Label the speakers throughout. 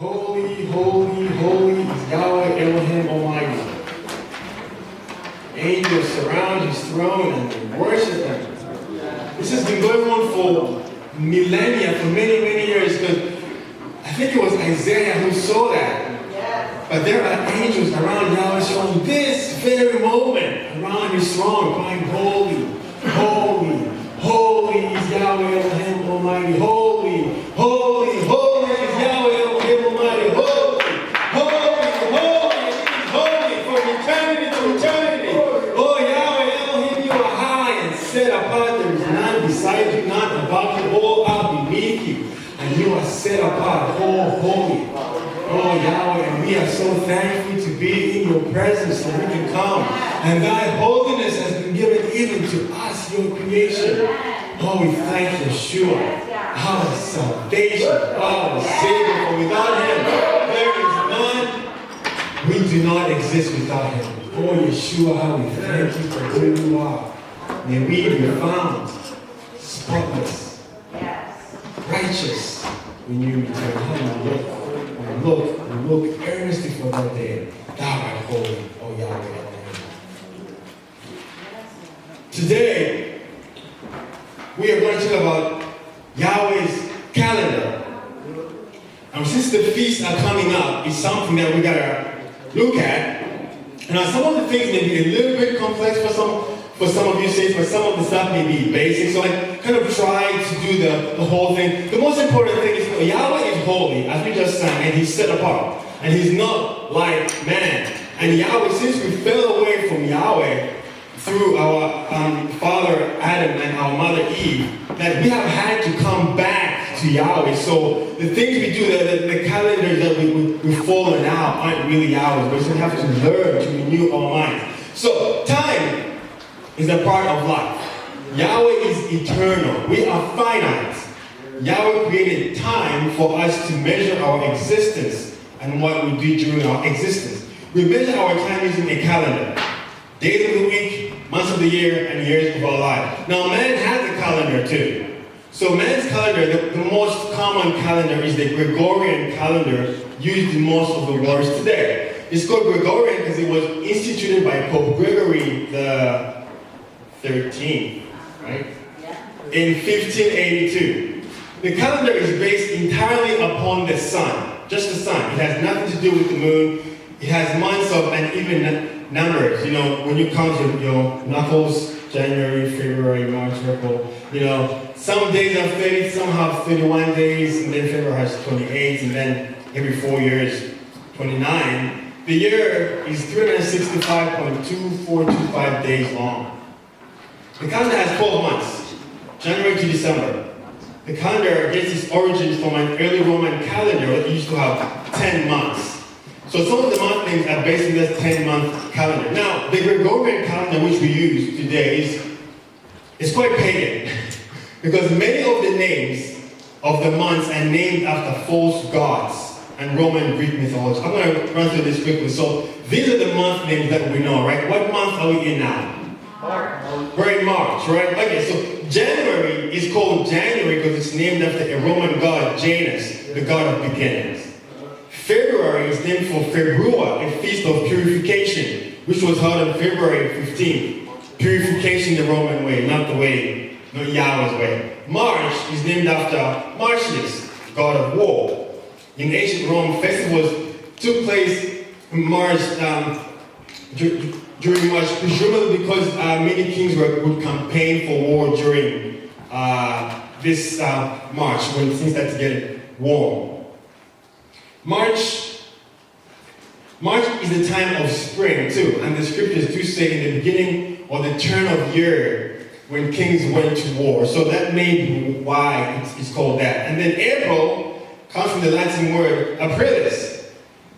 Speaker 1: Holy, holy, holy is Yahweh Elohim Almighty. Angels surround his throne and they worship him. This has been going on for millennia, for many, many years, because I think it was Isaiah who saw that. But there are angels around Yahweh's throne this very moment, around his throne, crying, holy, holy, holy is Yahweh Elohim Almighty. Holy, holy, holy is Yahweh Elohim Almighty. Holy, holy, holy, holy from eternity to eternity. Oh Yahweh Elohim, you are high and set apart. There is none beside you, none above you. All are beneath you. And you are set apart. Oh, holy. Oh Yahweh, and we are so thankful to be in your presence that we can come. And thy holiness has been given even to us, your creation. Oh, we thank Yahshua, our salvation, our Savior. For without him, there is none. We do not exist without him. Oh Yahshua, how we thank you for who you are. May we be found spotless, righteous when you return. Hallelujah. Look earnestly for that day. Thou art holy, O Yahweh. Today, we are going to talk about Yahweh's calendar. And since the feasts are coming up, it's something that we gotta look at. Now, some of the things may be a little bit complex for some of you saints, but some of the stuff may be basic. So I kind of try to do the whole thing. The most important thing is Yahweh is holy, as we just sang, and he's set apart. And he's not like man. And Yahweh, since we fell away from Yahweh through our father Adam and our mother Eve, that we have had to come back to Yahweh. So the things we do, the calendars that we follow now aren't really Yahweh's. We just have to learn to renew our minds. So time is a part of life. Yahweh is eternal. We are finite. Yahweh created time for us to measure our existence and what we do during our existence. We measure our time using a calendar. Days of the week, months of the year, and years of our life. Now, man has a calendar too. So man's calendar, the most common calendar is the Gregorian calendar used in most of the world today. It's called Gregorian because it was instituted by Pope Gregory the 13th, right? In 1582. The calendar is based entirely upon the sun, just the sun. It has nothing to do with the moon. It has months of and even numbers. You know, when you count your knuckles, January, February, March, April, you know, some days are 30, some have 31 days, and then February has 28, and then every 4 years, 29. The year is 365.2425 days long. The calendar has 12 months, January to December. The calendar gets its origins from an early Roman calendar that used to have 10 months. So some of the month names are based on this 10-month calendar. Now, the Gregorian calendar which we use today is quite pagan because many of the names of the months are named after false gods and Roman Greek mythology. I'm going to run through this quickly. So these are the month names that we know, right? What month are we in now? March. We're in March, right? Okay, so January is called January because it's named after a Roman god, Janus, the god of beginnings. February is named for Februa, a feast of purification, which was held on February 15th. Purification the Roman way, not Yahweh's way. March is named after Martius, god of war. In ancient Rome, festivals took place in March, during March, presumably because many kings would campaign for war during this March, when things started to get warm. March is the time of spring too, and the scriptures do say in the beginning or the turn of year when kings went to war. So that may be why it's called that. And then April comes from the Latin word Aprilis.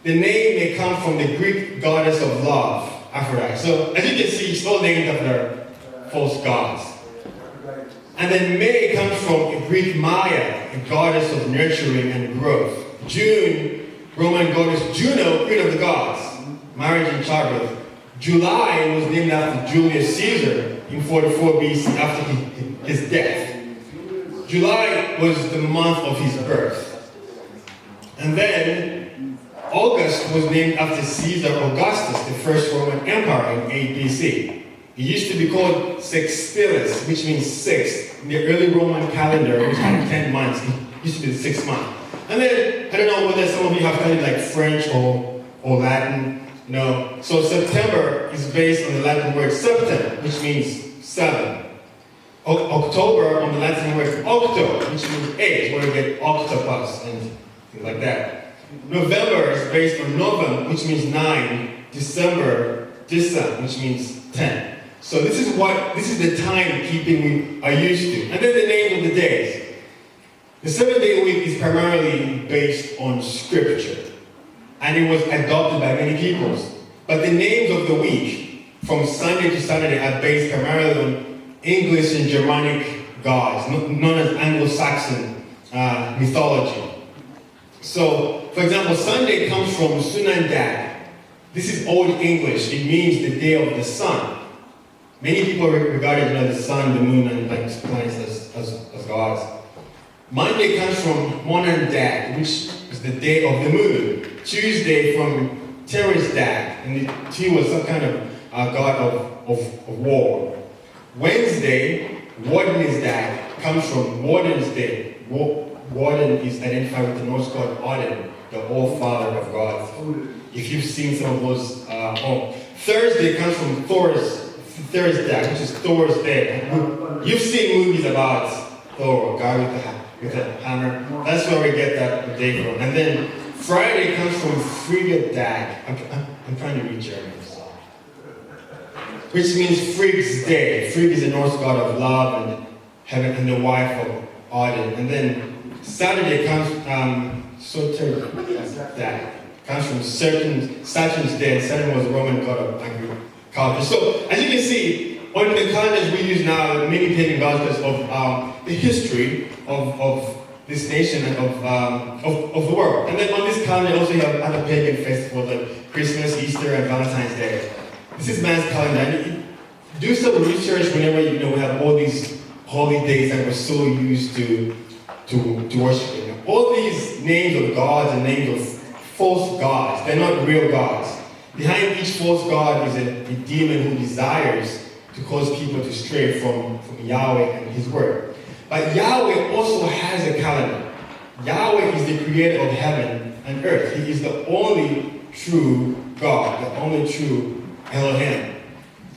Speaker 1: The name may come from the Greek goddess of love, Aphrodite. So as you can see, it's all named after false gods. And then May comes from Greek Maya, a goddess of nurturing and growth. June, Roman goddess Juno, queen of the gods, marriage and childbirth. July was named after Julius Caesar in 44 BC after his death. July was the month of his birth. And then August was named after Caesar Augustus, the first Roman emperor in 8 BC. It used to be called Sextilis, which means six. In the early Roman calendar, which had 10 months, it used to be the 6th month. And then, I don't know whether some of you have studied like French or Latin, So September is based on the Latin word septem, which means 7. October on the Latin word octo, which means 8, where you get octopus and things like that. November is based on novem, which means 9. December, disa, which means 10. So this is the timekeeping we are used to. And then the names of the days. The 7-day week is primarily based on scripture, and it was adopted by many peoples. But the names of the week, from Sunday to Saturday, are based primarily on English and Germanic gods, known as Anglo-Saxon mythology. So, for example, Sunday comes from Sunandag. This is Old English. It means the day of the sun. Many people regard the sun, the moon, and planets as gods. Monday comes from Monandag, which is the day of the moon. Tuesday from Teresdag, and the T was some kind of god of war. Wednesday, Wardenesdag, comes from Warden's Day. Warden is identified with the Norse god Odin, the All-Father of gods. If you've seen some of those, Thursday comes from Thursday, which is Thor's Day. You've seen movies about Thor, guy with the hammer. That's where we get that day from. And then Friday comes from Frigadag. I'm trying to read German, which means Frigg's Day. Frigg is the Norse god of love and heaven and the wife of Odin. And then Saturday comes comes from Saturn's Day. And Saturn was the Roman god of agriculture. So as you can see, on the calendars we use now, many pagan gods of the history of this nation and of the world. And then on this calendar also you have other pagan festivals like Christmas, Easter, and Valentine's Day. This is man's calendar. And do some research whenever we have all these holy days that we're so used to worshiping. All these names of gods and names of false gods, they're not real gods. Behind each false god is a demon who desires to cause people to stray from Yahweh and His word. But Yahweh also has a calendar. Yahweh is the creator of heaven and earth. He is the only true God, the only true Elohim.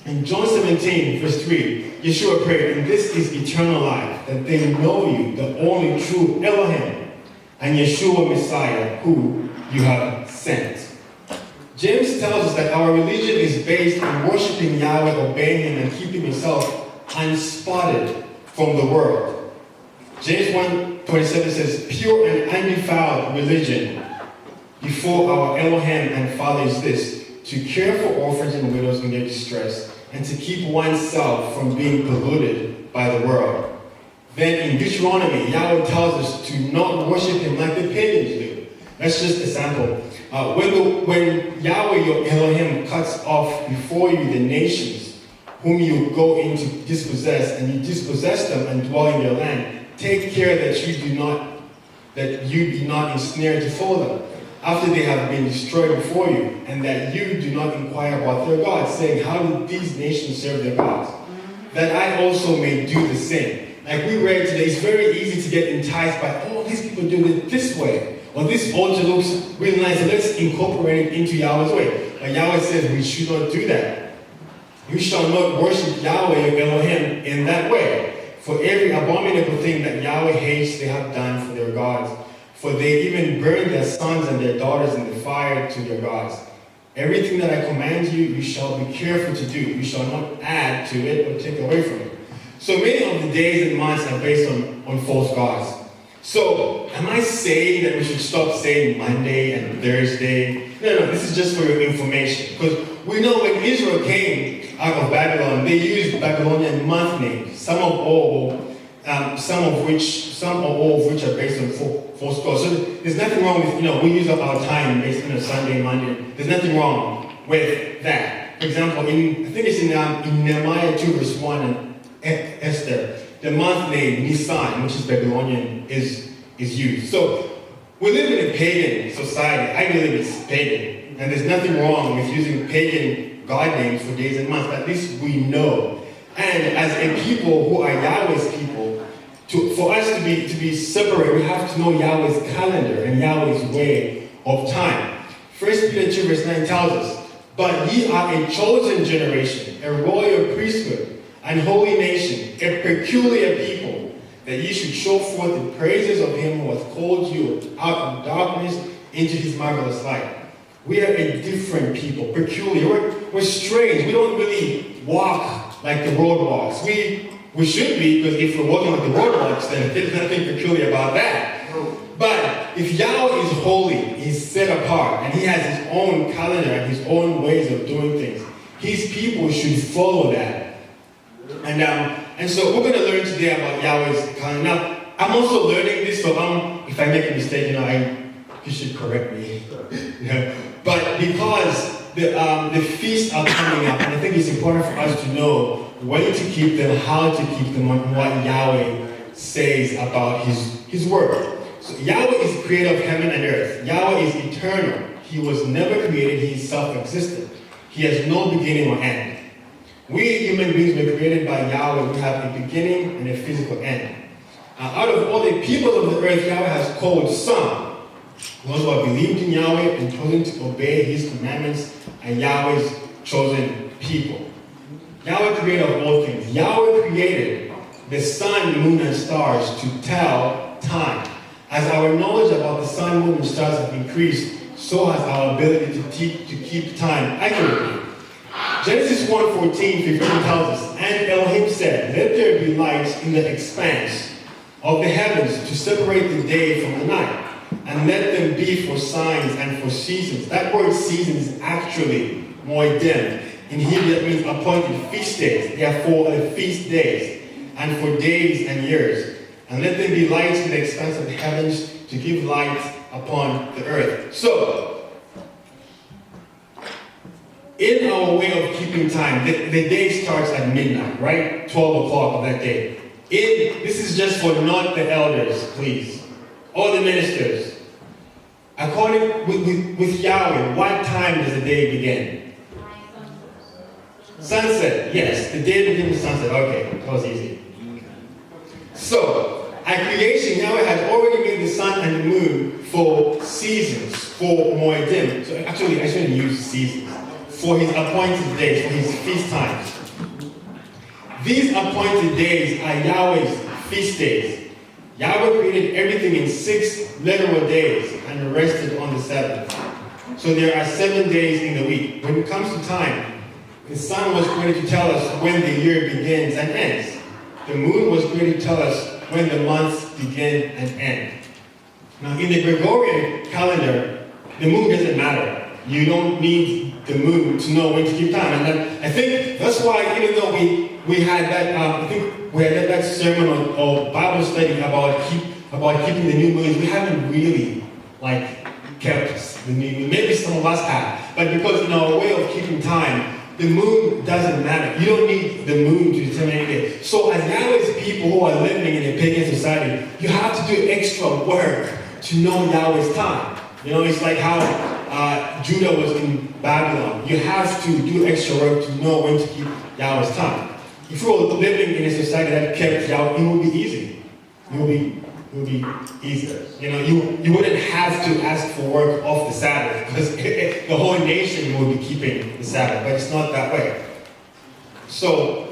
Speaker 1: In John 17, verse 3, Yahshua prayed, "And this is eternal life, that they know you, the only true Elohim, and Yahshua Messiah, who you have sent." James tells us that our religion is based on worshiping Yahweh, obeying Him, and keeping Himself unspotted from the world. James 1:27 says, "Pure and undefiled religion before our Elohim and Father is this, to care for orphans and widows in their distress, and to keep oneself from being polluted by the world." Then in Deuteronomy, Yahweh tells us to not worship Him like the pagans do. That's just a sample. When Yahweh, your Elohim, cuts off before you the nations whom you go in to dispossess, and you dispossess them and dwell in their land, take care that you be not ensnared to follow them, after they have been destroyed before you, and that you do not inquire about their gods, saying, "How did these nations serve their gods? That I also may do the same." Like we read today, it's very easy to get enticed by, these people do it this way. Or this altar looks really nice, so let's incorporate it into Yahweh's way. But Yahweh says we should not do that. You shall not worship Yahweh, your Elohim, in that way. For every abominable thing that Yahweh hates, they have done for their gods. For they even burn their sons and their daughters in the fire to their gods. Everything that I command you, you shall be careful to do. You shall not add to it or take away from it. So many of the days and months are based on false gods. So, am I saying that we should stop saying Monday and Thursday? No, this is just for your information. Because we know when Israel came out of Babylon, they used Babylonian month names. Some or all of which are based on false gods. So there's nothing wrong with, we use up our time based on a Sunday, Monday. There's nothing wrong with that. For example, I think it's in Nehemiah 2 verse 1 and Esther, the month name Nisan, which is Babylonian, is used. So We live in a pagan society. I believe it's pagan. And there's nothing wrong with using pagan God names for days and months. But at least we know. And as a people who are Yahweh's people, for us to be separate, we have to know Yahweh's calendar and Yahweh's way of time. 1 Peter 2 verse 9 tells us, "But ye are a chosen generation, a royal priesthood, and holy nation, a peculiar people, that ye should show forth the praises of him who hath called you out of darkness into his marvelous light." We are a different people, peculiar. We're strange. We don't really walk like the road walks. We should be, because if we're walking like the road walks, then there's nothing peculiar about that. But if Yahweh is holy, he's set apart, and he has his own calendar and his own ways of doing things, his people should follow that. And so we're going to learn today about Yahweh's calendar. Now, I'm also learning this, so if I make a mistake, you should correct me. But because the feasts are coming up, and I think it's important for us to know when to keep them, how to keep them, and what Yahweh says about his word. So Yahweh is the creator of heaven and earth. Yahweh is eternal. He was never created. He is self-existent. He has no beginning or end. We human beings were created by Yahweh. We have a beginning and a physical end. Out of all the people of the earth, Yahweh has called some, those who have believed in Yahweh and chosen to obey his commandments, and Yahweh's chosen people. Yahweh created of all things. Yahweh created the sun, moon, and stars to tell time. As our knowledge about the sun, moon, and stars have increased, so has our ability to keep time accurately. Genesis 1:14-15 tells us, "And Elohim said, Let there be lights in the expanse of the heavens to separate the day from the night, and let them be for signs and for seasons." That word season is actually moedim. In Hebrew, that means appointed feast days. Therefore, feast days, and for days and years. And let them be lights in the expanse of the heavens to give light upon the earth. So, in our way of keeping time, the day starts at midnight, right? 12 o'clock of that day. This is just for not the elders, please, or the ministers. According with Yahweh, what time does the day begin? Sunset. Yes, the day begins with sunset. Okay, that was easy. So, at creation, Yahweh has already made the sun and the moon for seasons, for moedim. So actually, I shouldn't use seasons. For his appointed days, for his feast times. These appointed days are Yahweh's feast days. Yahweh created everything in 6 literal days and rested on the 7th. So there are 7 days in the week. When it comes to time, the sun was created to tell us when the year begins and ends. The moon was created to tell us when the months begin and end. Now, in the Gregorian calendar, the moon doesn't matter. You don't need the moon to know when to keep time. And I think that's why, even though we had that, I think we had that sermon or Bible study about keeping the new moons, we haven't really kept the new moon. Maybe some of us have, but because in our way of keeping time, the moon doesn't matter. You don't need the moon to determine anything. So as Yahweh's people who are living in a pagan society, you have to do extra work to know Yahweh's time. It's like how Judah was in Babylon. You have to do extra work to know when to keep Yahweh's time. If you were living in a society that kept Yahweh, it would be easy. It would be easier. You wouldn't have to ask for work off the Sabbath because the whole nation would be keeping the Sabbath, but it's not that way. So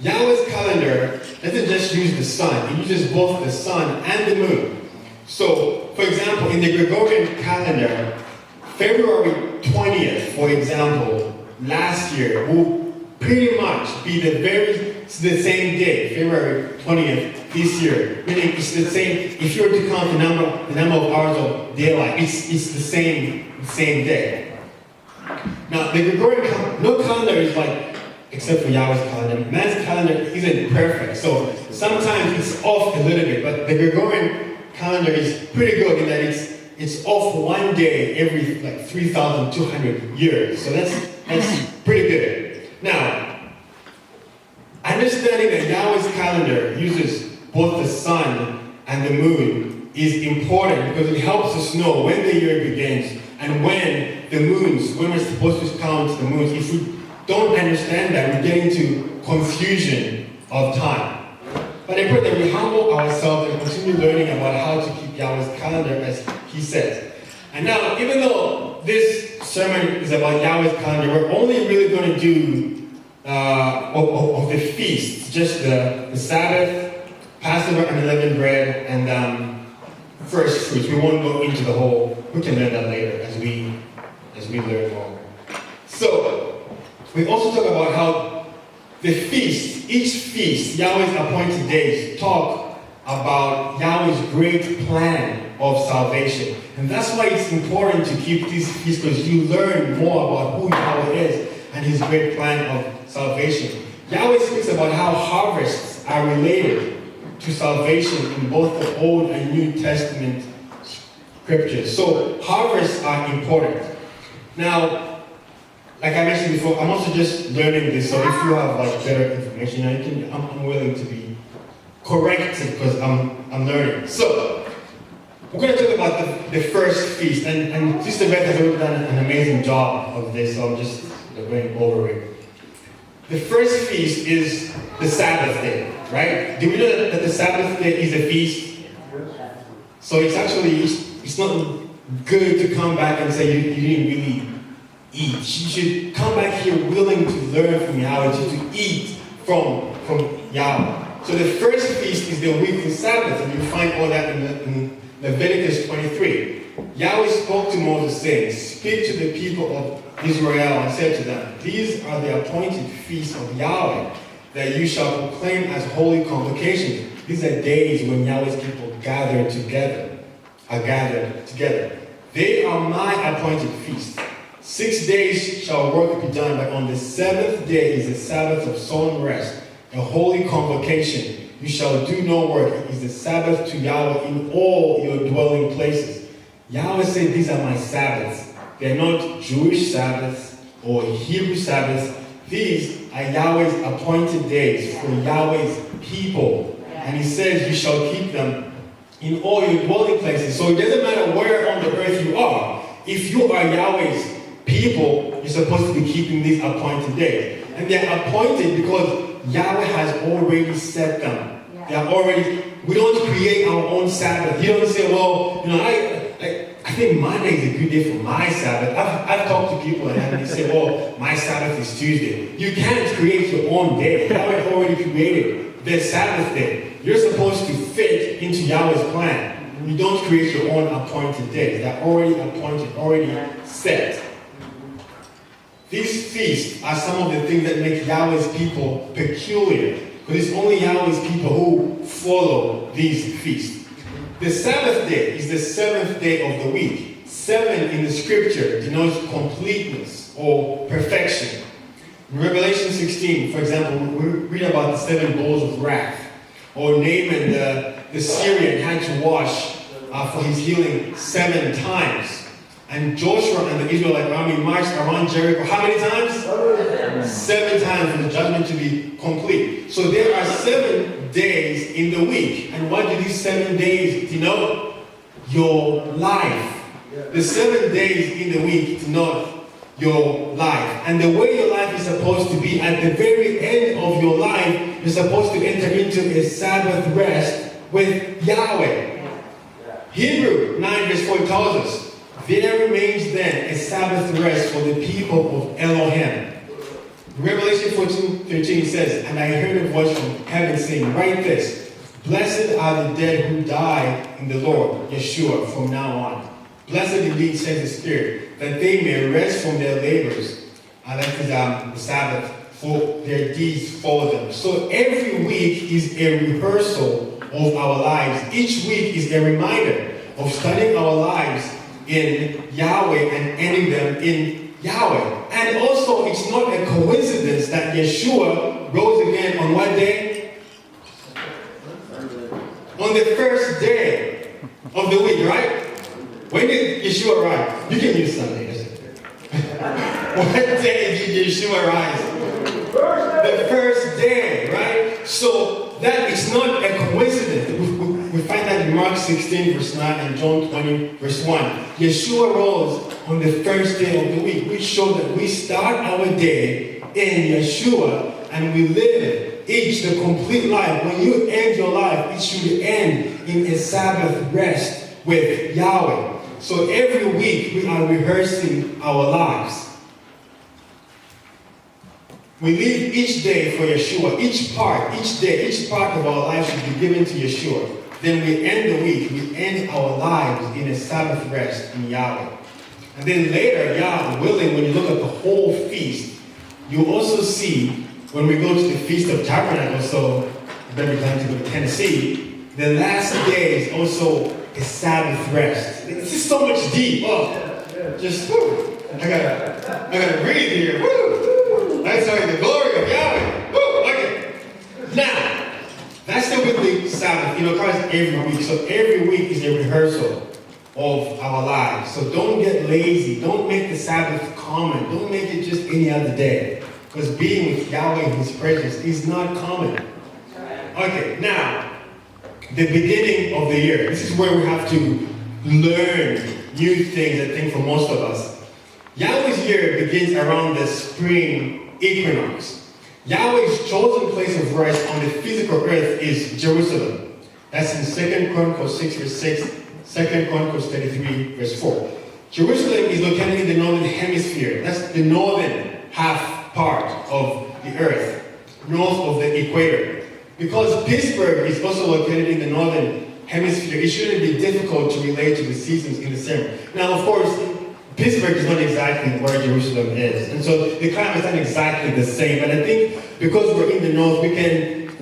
Speaker 1: Yahweh's calendar doesn't just use the sun, it uses both the sun and the moon. So, for example, in the Gregorian calendar, February 20th, for example, last year will pretty much be the same day, February 20th this year. Meaning it's the same, if you were to count the number of hours of daylight, it's the same day. Now, the Gregorian no calendar is except for Yahweh's calendar, man's calendar isn't perfect. So sometimes it's off a little bit, but the Gregorian calendar is pretty good in that it's off one day every 3,200 years. So that's pretty good. Now, understanding that Yahweh's calendar uses both the sun and the moon is important because it helps us know when the year begins and when we're supposed to count the moons. If we don't understand that, we get into confusion of time. But I pray that we humble ourselves and continue learning about how to keep Yahweh's calendar as he says. And now, even though this sermon is about Yahweh's calendar, we're only really going to do of the feasts, just the Sabbath, Passover, unleavened bread, and first fruits. We won't go into the whole. We can learn that later as we learn more. So we also talk about how the feast, each feast, Yahweh's appointed days, talk about Yahweh's great plan of salvation. And that's why it's important to keep these feasts, because you learn more about who Yahweh is and his great plan of salvation. Yahweh speaks about how harvests are related to salvation in both the Old and New Testament scriptures. So harvests are important. Now, like I mentioned before, I'm also just learning this, so if you have better information, I'm willing to be corrected because I'm learning. So we're going to talk about the first feast, and Sister Beth has already done an amazing job of this, so I'm just going over it. The first feast is the Sabbath day, right? Do we know that the Sabbath day is a feast? So it's not good to come back and say you didn't really eat. You should come back here willing to learn from Yahweh, to eat from Yahweh. So the first feast is the weekly Sabbath, and you find all that in Leviticus 23. Yahweh spoke to Moses saying, "Speak to the people of Israel and said to them, these are the appointed feasts of Yahweh that you shall proclaim as holy convocations." These are days when Yahweh's people gathered together. They are my appointed feasts. 6 days shall work be done, but on the seventh day is the Sabbath of solemn rest, a holy convocation. You shall do no work. It is the Sabbath to Yahweh in all your dwelling places. Yahweh said, these are my Sabbaths. They are not Jewish Sabbaths or Hebrew Sabbaths. These are Yahweh's appointed days for Yahweh's people. And he says you shall keep them in all your dwelling places. So it doesn't matter where on the earth you are. If you are Yahweh's people, you're supposed to be keeping these appointed days. And they're appointed because Yahweh has already set them. They are already, we don't create our own Sabbath. You don't say, well, I think Monday is a good day for my Sabbath. I've talked to people and they say, oh, my Sabbath is Tuesday. You can't create your own day. Yahweh already created the Sabbath day. You're supposed to fit into Yahweh's plan. You don't create your own appointed days. They're already appointed, already set. These feasts are some of the things that make Yahweh's people peculiar. Because it's only Yahweh's people who follow these feasts. The Sabbath day is the seventh day of the week. 7 in the scripture denotes completeness or perfection. In Revelation 16, for example, we read about the 7 bowls of wrath. Or Naaman, the Syrian, had to wash for his healing 7 times. And Joshua and the Israelite army marched around Jericho how many times? 7 times for the judgment to be complete. So there are 7 days in the week. And what do these 7 days denote? Your life. The 7 days in the week denote your life. And the way your life is supposed to be, at the very end of your life, you're supposed to enter into a Sabbath rest with Yahweh. Hebrew 9 verse 4 tells us, there remains then a Sabbath rest for the people of Elohim. Revelation 14:13 says, and I heard a voice from heaven saying, write this, blessed are the dead who died in the Lord, Yahshua, from now on. Blessed indeed, says the Spirit, that they may rest from their labors, and that is the Sabbath, for their deeds follow them. So every week is a rehearsal of our lives. Each week is a reminder of studying our lives in Yahweh and ending them in Yahweh. And also, it's not a coincidence that Yahshua rose again on what day? On the first day of the week, right? When did Yahshua rise? You can use Sunday. What day did Yahshua rise? The first day, right? So that is not a coincidence. We find that in Mark 16, verse 9, and John 20, verse 1. Yahshua rose on the first day of the week, which shows that we start our day in Yahshua, and we live each the complete life. When you end your life, it should end in a Sabbath rest with Yahweh. So every week we are rehearsing our lives. We live each day for Yahshua. Each day, each part of our life should be given to Yahshua. Then we end the week, we end our lives in a Sabbath rest in Yahweh. And then later, Yahweh willing, when you look at the whole feast, you also see, when we go to the Feast of Tabernacles, so every time to go to Tennessee, the last day is also a Sabbath rest. This is so much deep. Just, I gotta breathe here. Woo! That's the glory of Yahweh. Woo! Okay. Now, that's the weekly Sabbath. Christ every week. So every week is a rehearsal of our lives. So don't get lazy. Don't make the Sabbath common. Don't make it just any other day. Because being with Yahweh in His presence is not common. Okay, now, the beginning of the year. This is where we have to learn new things, I think, for most of us. Yahweh's year begins around the spring equinox. Yahweh's chosen place of rest on the physical earth is Jerusalem. That's in 2 Chronicles 6, verse 6, 2 Chronicles 33, verse 4. Jerusalem is located in the northern hemisphere. That's the northern half part of the earth, north of the equator. Because Pittsburgh is also located in the northern hemisphere, it shouldn't be difficult to relate to the seasons in the summer. Now, of course, Pittsburgh is not exactly where Jerusalem is. And so the climate is not exactly the same. But I think because we're in the north,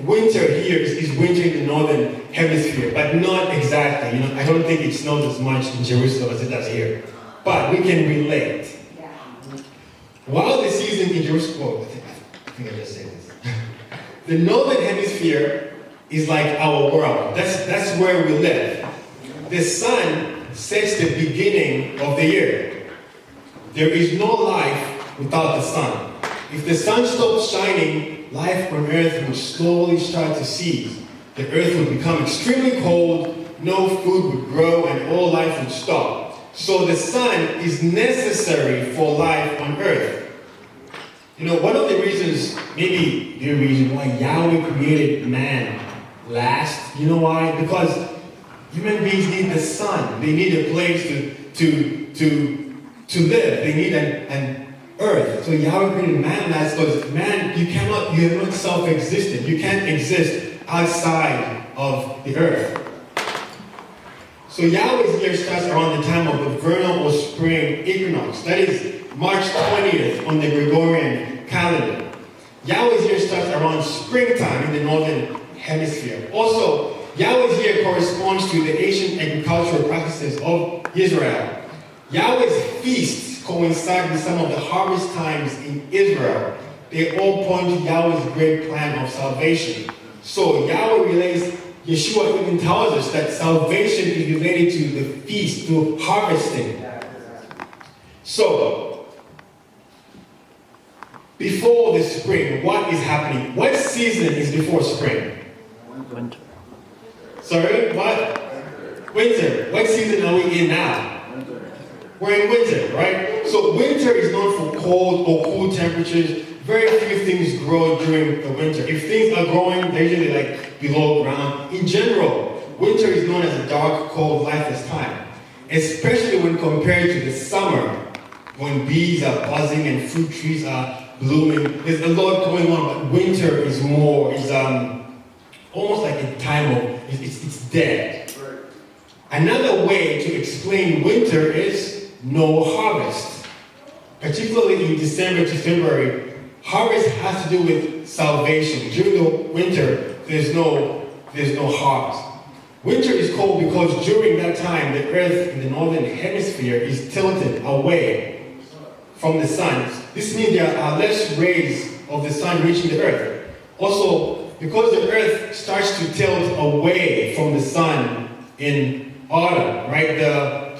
Speaker 1: winter here is winter in the northern hemisphere, but not exactly. I don't think it snows as much in Jerusalem as it does here. But we can relate. While the season in Jerusalem, I think I just said this. The northern hemisphere is like our world. That's where we live. The sun sets the beginning of the year. There is no life without the sun. If the sun stops shining, life on earth would slowly start to cease. The earth would become extremely cold, no food would grow, and all life would stop. So the sun is necessary for life on earth. One of the reasons, maybe the reason why Yahweh created man last, you know why? Because human beings need the sun. They need a place to live. They need an earth. So Yahweh created man last because man, you're not self-existent. You can't exist outside of the earth. So Yahweh's year starts around the time of the vernal or spring equinox. That is March 20th on the Gregorian calendar. Yahweh's year starts around springtime in the northern hemisphere. Also, Yahweh's year corresponds to the ancient agricultural practices of Israel. Yahweh's feasts coincide with some of the harvest times in Israel. They all point to Yahweh's great plan of salvation. So Yahweh relates, Yahshua even tells us that salvation is related to the feast, to harvesting. So, before the spring, what is happening? What season is before spring?
Speaker 2: Winter.
Speaker 1: Sorry, what? Winter. What season are we in now?
Speaker 2: Winter.
Speaker 1: We're in winter, right? So winter is known for cold or cool temperatures. Very few things grow during the winter. If things are growing, they're usually like below ground. In general, winter is known as a dark, cold, lifeless time. Especially when compared to the summer, when bees are buzzing and fruit trees are blooming. There's a lot going on, but winter is almost like a time of, it's dead. Another way to explain winter is no harvest. Particularly in December to February, harvest has to do with salvation. During the winter, there's no harvest. Winter is cold because during that time, the earth in the northern hemisphere is tilted away from the sun. This means there are less rays of the sun reaching the earth. Also, because the earth starts to tilt away from the sun in autumn, right? The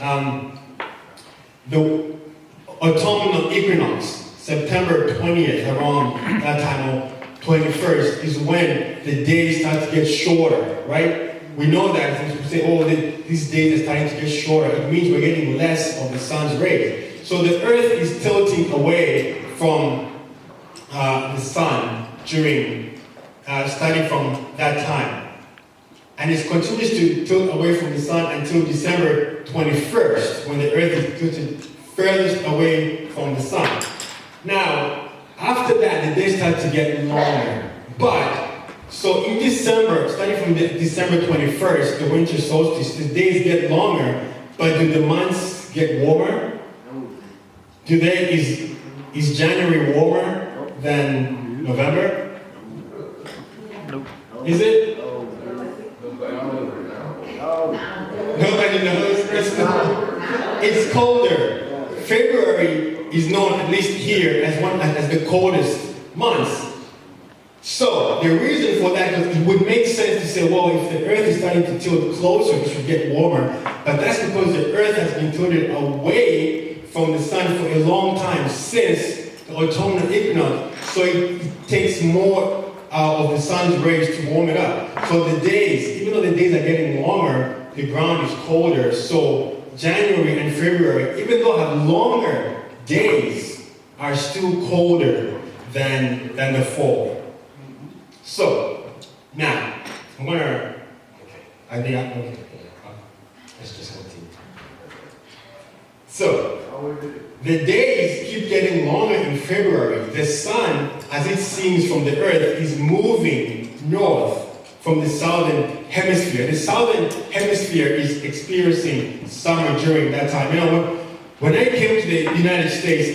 Speaker 1: autumnal equinox, September 20th, around that time, or 21st, is when the days start to get shorter, right? we know that since we say, oh, these days are starting to get shorter, it means we're getting less of the sun's rays. So the earth is tilting away from the sun during, starting from that time. And it continues to tilt away from the sun until December 21st, when the earth is tilted furthest away from the sun. Now, after that, the days start to get longer. So in December, starting from December 21st, the winter solstice, the days get longer, but do the months get warmer? Is January warmer than November?
Speaker 2: Nope.
Speaker 1: Is it? Nobody knows. It's colder. February is known, at least here, as the coldest month. So the reason for that is it would make sense to say, well, if the earth is starting to tilt closer, it should get warmer. But that's because the earth has been tilted away from the sun for a long time since the autumnal equinox. So it takes more of the sun's rays to warm it up. So the days, even though the days are getting longer, the ground is colder. So January and February, even though have longer days, are still colder than the fall. So, now, I'm going to, let's just continue. So, the days keep getting longer in February. The sun, as it seems from the earth, is moving north from the southern hemisphere. The southern hemisphere is experiencing summer during that time. You know, when I came to the United States,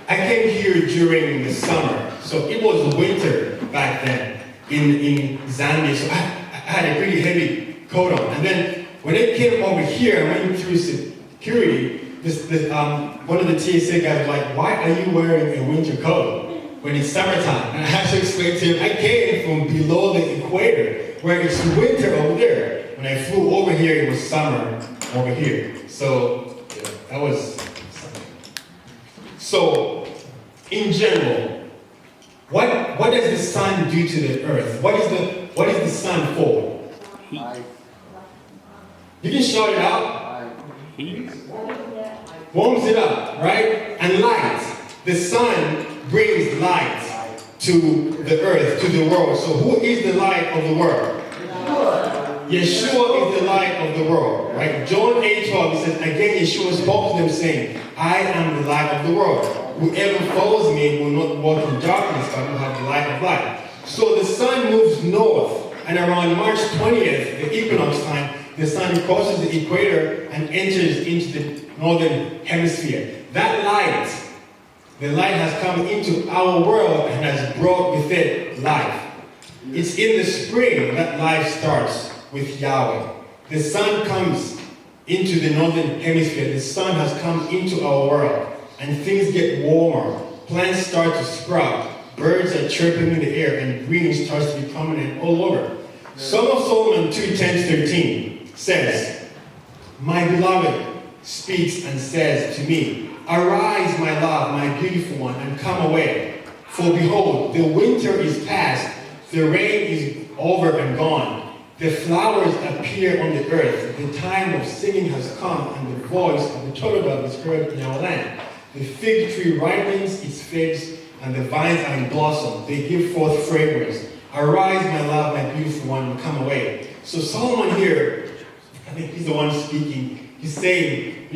Speaker 1: I came here during the summer. So it was winter back then in Zambia. So I had a pretty heavy coat on. And then when I came over here, I went through security. One of the TSA guys was like, why are you wearing a winter coat when it's summertime? And I had to explain to him, I came from below the equator, where it's winter over there. When I flew over here, it was summer over here. So that was something. So, in general, what does the sun do to the earth? What is the sun for?
Speaker 2: Heat.
Speaker 1: You can shout it out.
Speaker 2: Heat.
Speaker 1: Warms it up, right? And light. The sun brings light to the earth, to the world. So who is the light of the world? Yahshua is the light of the world, right? John 8:12 says, again, Yahshua spoke to them saying, I am the light of the world. Whoever follows me will not walk in darkness, but will have the light of life. So the sun moves north, and around March 20th, the equinox time, the sun crosses the equator and enters into the northern hemisphere. That light, the light has come into our world and has brought with it life. It's in the spring that life starts with Yahweh. The sun comes into the northern hemisphere. The sun has come into our world. And things get warmer. Plants start to sprout. Birds are chirping in the air, and green starts to be prominent all over. Song of Solomon 2:10-13 says, my beloved speaks and says to me, arise, my love, my beautiful one, and come away. For behold, the winter is past, the rain is over and gone. The flowers appear on the earth. The time of singing has come, and the voice of the turtle dove is heard in our land. The fig tree ripens its figs, and the vines are in blossom. They give forth fragrance. Arise, my love, my beautiful one, and come away. So Solomon here, I think he's the one speaking. He's saying,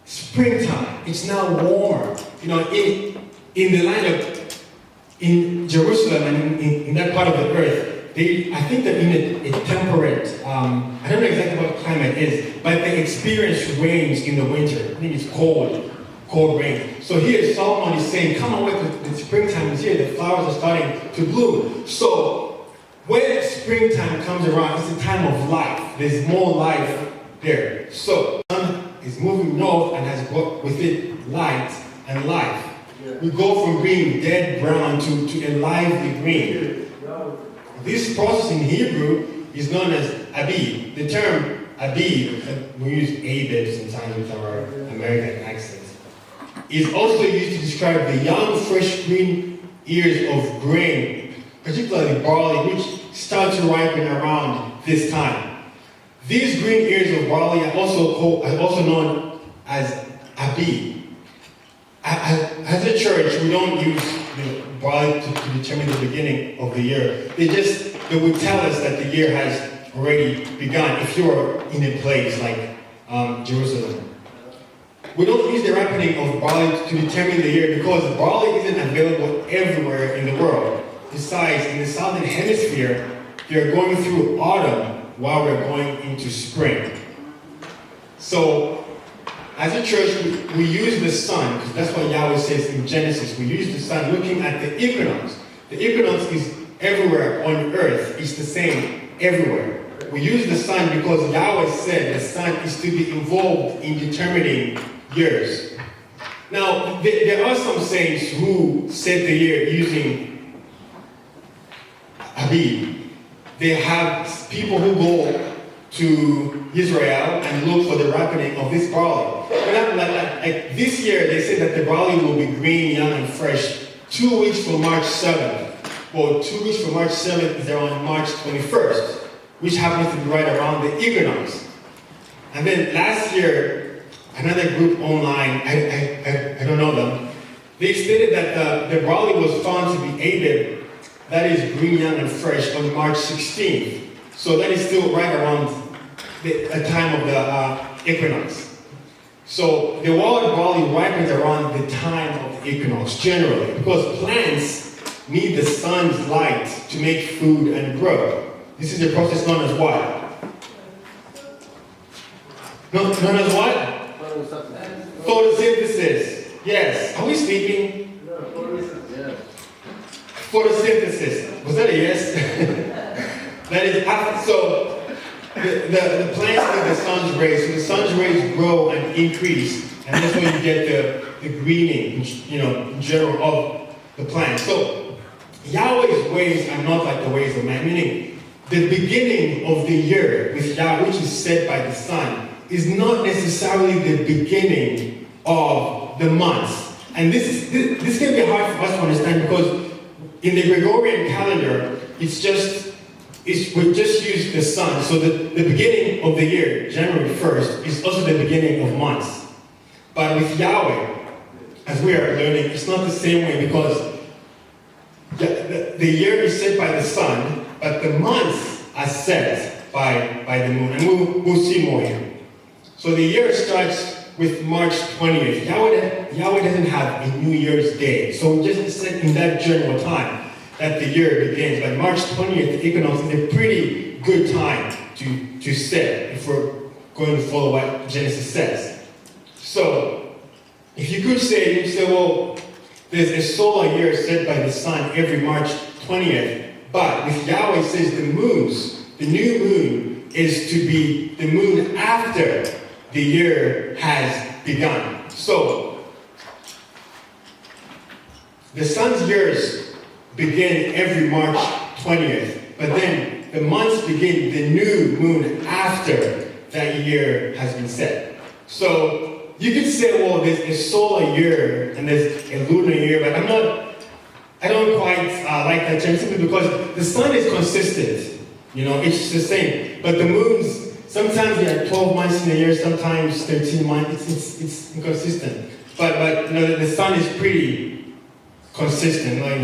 Speaker 1: springtime. It's now warmer. In the land of, in Jerusalem and in that part of the earth, I think they're in a temperate, I don't know exactly what climate is, but they experience rains in the winter. I think it's cold rain. So here Solomon is saying, come away, because the springtime is here. The flowers are starting to bloom. So when springtime comes around, it's a time of life. There's more life there. So the sun is moving north and has brought with it light and life. We go from being dead brown to a lively green. This process in Hebrew is known as abib. The term abib, we use abib sometimes with our American accents, is also used to describe the young, fresh green ears of grain, particularly barley, which start to to ripen around this time. These green ears of barley are also known as Abib. As a church, we don't use the barley to determine the beginning of the year. They would tell us that the year has already begun if you're in a place like Jerusalem. We don't use the ripening of barley to determine the year because barley isn't available everywhere in the world. Besides, in the southern hemisphere, they're going through autumn while we're going into spring. So, as a church, we use the sun, because that's what Yahweh says in Genesis. We use the sun looking at the equinox. The equinox is everywhere on earth. It's the same everywhere. We use the sun because Yahweh said the sun is to be involved in determining years. Now, there are some saints who set the year using Abib. They have people who go to Israel and look for the ripening of this barley. Like this year, they say that the barley will be green, young, and fresh 2 weeks from March 7th. Well, 2 weeks from March 7th is around March 21st, which happens to be right around the equinox. And then last year, another group online, I don't know them, they stated that the barley was found to be Abib, that is green, young, and fresh, on March 16th. So that is still right around the time of the equinox. So the wild barley ripens around the time of the equinox, generally, because plants need the sun's light to make food and grow. This is a process known as what? Known as what? Photosynthesis. Yes. Are we speaking? Photosynthesis. Was that a yes? That is, so the plants need the sun's rays. So the sun's rays grow and increase, and that's when you get the greening, in general, of the plant. So Yahweh's ways are not like the ways of man, meaning the beginning of the year with Yahweh, which is set by the sun, is not necessarily the beginning of the months. And this can be hard for us to understand because in the Gregorian calendar, we just use the sun. So the beginning of the year, January 1st, is also the beginning of months. But with Yahweh, as we are learning, it's not the same way because the year is set by the sun, but the months are set by the moon. And we'll see more here. So the year starts with March 20th. Yahweh doesn't have a New Year's Day. So just set in that general time that the year begins. But March 20th, the equinox, is a pretty good time to set if we're going to follow what Genesis says. So if you could say, well, there's a solar year set by the sun every March 20th, but with Yahweh says the new moon is to be the moon after the year has begun. So the sun's years begin every March 20th, but then the months begin the new moon after that year has been set. So you could say, well, there's a solar year and there's a lunar year, but I don't quite like that term simply because the sun is consistent. It's the same. But the moons, sometimes there are 12 months in a year, sometimes 13 months. It's inconsistent. But the sun is pretty consistent. Like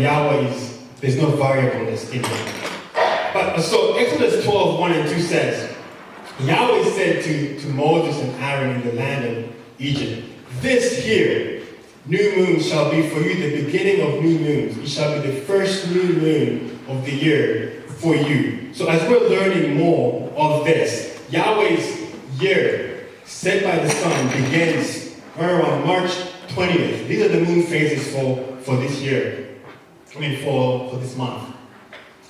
Speaker 1: there's no variableness in it. But so Exodus 12, 1 and 2 says, Yahweh said to Moses and Aaron in the land of Egypt, this here, new moon shall be for you the beginning of new moons. It shall be the first new moon of the year for you. So as we're learning more of this, Yahweh's year set by the sun begins right around March 20th. These are the moon phases for this year. For this month.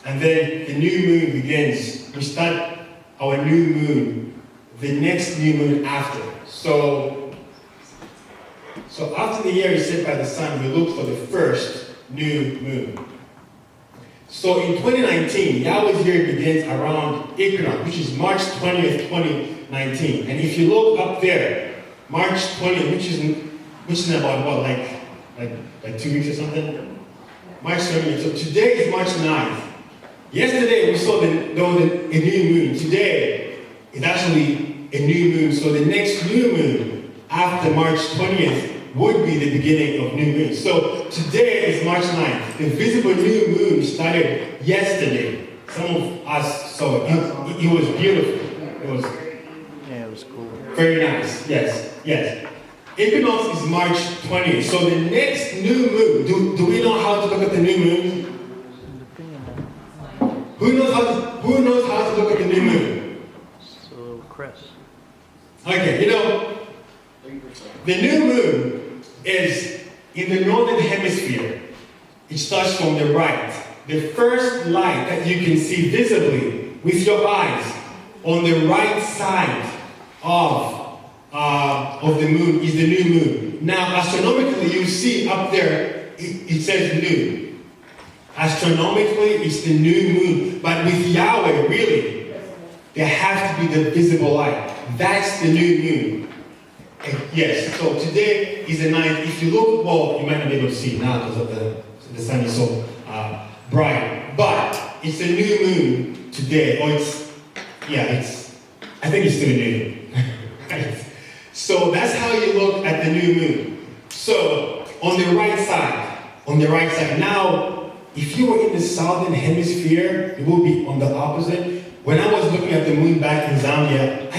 Speaker 1: And then the new moon begins. We start our new moon, the next new moon after. So after the year is set by the sun, we look for the first new moon. So in 2019, Yahweh's year begins around equinox, which is March 20th, 2019. And if you look up there, March 20th, which is about what, like 2 weeks or something? March 20th. So today is March 9th. Yesterday we saw there was a new moon. Today is actually a new moon. So the next new moon after March 20th would be the beginning of new moon. So today is March 9th. The visible new moon started yesterday. Some of us saw it. It was beautiful.
Speaker 2: Yeah, it was cool.
Speaker 1: Very nice. Yes. Equinox is March 20th. So the next new moon, do we know how to look at the new moon? Who knows how to look at the new moon?
Speaker 2: So, crest.
Speaker 1: Okay, the new moon is in the northern hemisphere. It starts from the right. The first light that you can see visibly with your eyes on the right side of the moon is the new moon. Now, astronomically, you see up there, it says new. Astronomically, it's the new moon. But with Yahweh, really, there has to be the visible light. That's the new moon. Yes, so today is the 9th. If you look, well, you might not be able to see now because of the sun is so bright. But it's the new moon today. Or I think it's still new. So that's how you look at the new moon. So on the right side. Now, if you were in the southern hemisphere, it would be on the opposite. When I was looking at the moon back in Zambia,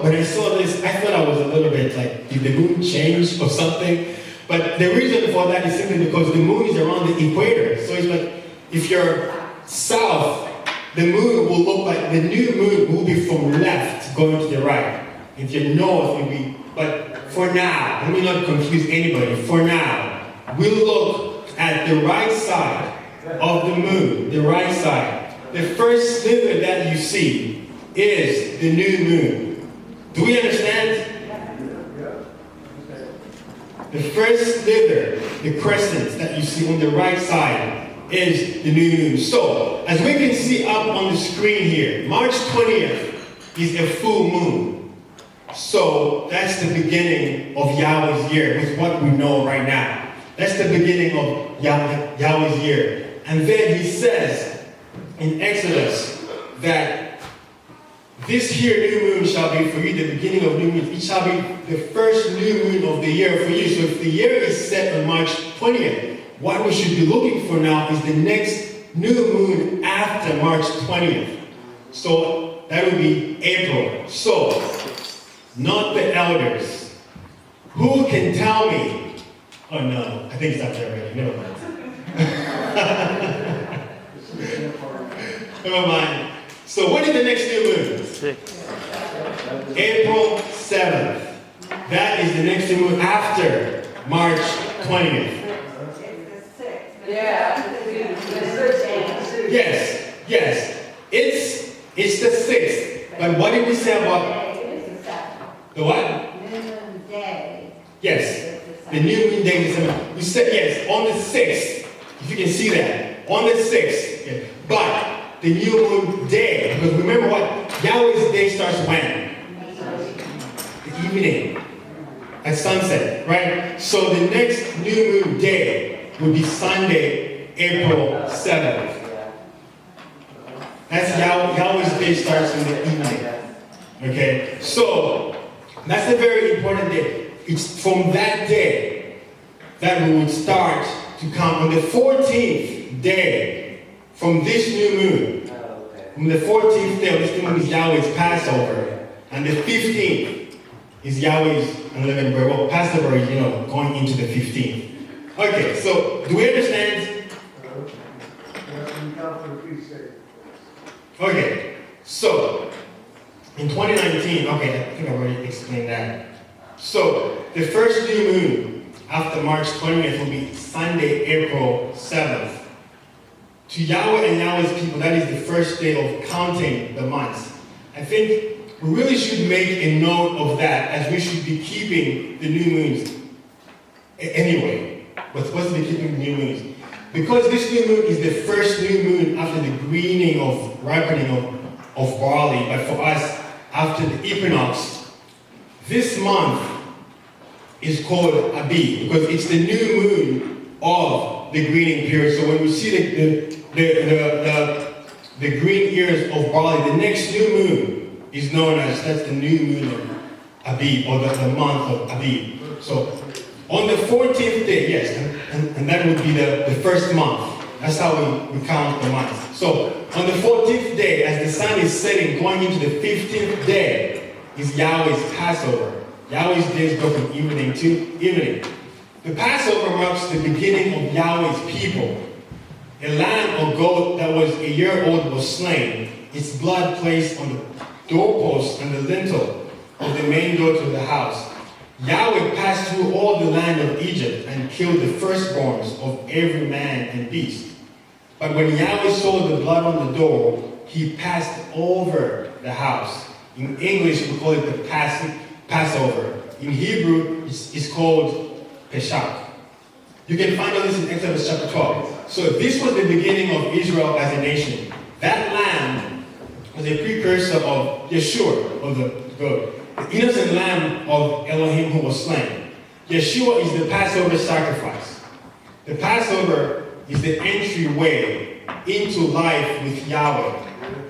Speaker 1: when I saw this, I thought I was a little bit like, did the moon change or something? But the reason for that is simply because the moon is around the equator. So it's like, if you're south, the moon will look like, the new moon will be from left going to the right. If you're north, it will be, but for now, let me not confuse anybody. For now, we'll look at the right side of the moon, the right side. The first sliver that you see is the new moon. Do we understand? The first sliver, the crescent that you see on the right side is the new moon. So, as we can see up on the screen here, March 20th is a full moon. So, that's the beginning of Yahweh's year with what we know right now. That's the beginning of Yahweh's year. And then he says in Exodus that this here new moon shall be for you the beginning of new moon. It shall be the first new moon of the year for you. So if the year is set on March 20th, what we should be looking for now is the next new moon after March 20th. So that would be April. So, not the elders. Who can tell me? Oh no, I think it's up there already. Never mind. Never mind. So when is the next new moon?
Speaker 2: 6.
Speaker 1: April 7th. That is the next new moon after March 20th. Yes. It's the 6th. But what did we say about the what?
Speaker 3: Moon day.
Speaker 1: Yes. The new moon day is 7th. We said yes, on the 6th. If you can see that. On the 6th. Yeah. But the new moon day, because remember what? Yahweh's day starts when? The evening. At sunset, right? So the next new moon day would be Sunday, April 7th. That's Yahweh's day starts in the evening. Okay? So, that's a very important day. It's from that day that we would start to count on the 14th day from this new moon. From the 14th day of this new moon is Yahweh's Passover. And the 15th is Yahweh's unleavened bread. Well, Passover is, going into the 15th. Okay, so do we understand? Okay, so in 2019, okay, I think I already explained that. So the first new moon after March 20th will be Sunday, April 7th. To Yahweh and Yahweh's people, that is the first day of counting the months. I think we really should make a note of that, as we should be keeping the new moons. Anyway, we're supposed to be keeping the new moons. Because this new moon is the first new moon after the greening of ripening of barley, but for us, after the equinox, this month is called Abi, because it's the new moon of the greening period. So when we see the green ears of barley. The next new moon is known as, that's the new moon of Abib, or the month of Abib. So on the 14th day, yes, and that would be the first month. That's how we count the months. So on the 14th day, as the sun is setting, going into the 15th day, is Yahweh's Passover. Yahweh's days go from evening to evening. The Passover marks the beginning of Yahweh's people. A lamb or goat that was a year old was slain, its blood placed on the doorpost and the lintel of the main door to the house. Yahweh passed through all the land of Egypt and killed the firstborns of every man and beast. But when Yahweh saw the blood on the door, he passed over the house. In English, we call it the Passover. In Hebrew, it's called Pesach. You can find all this in Exodus chapter 12. So this was the beginning of Israel as a nation. That lamb was a precursor of Yahshua, of the goat, the innocent lamb of Elohim who was slain. Yahshua is the Passover sacrifice. The Passover is the entryway into life with Yahweh.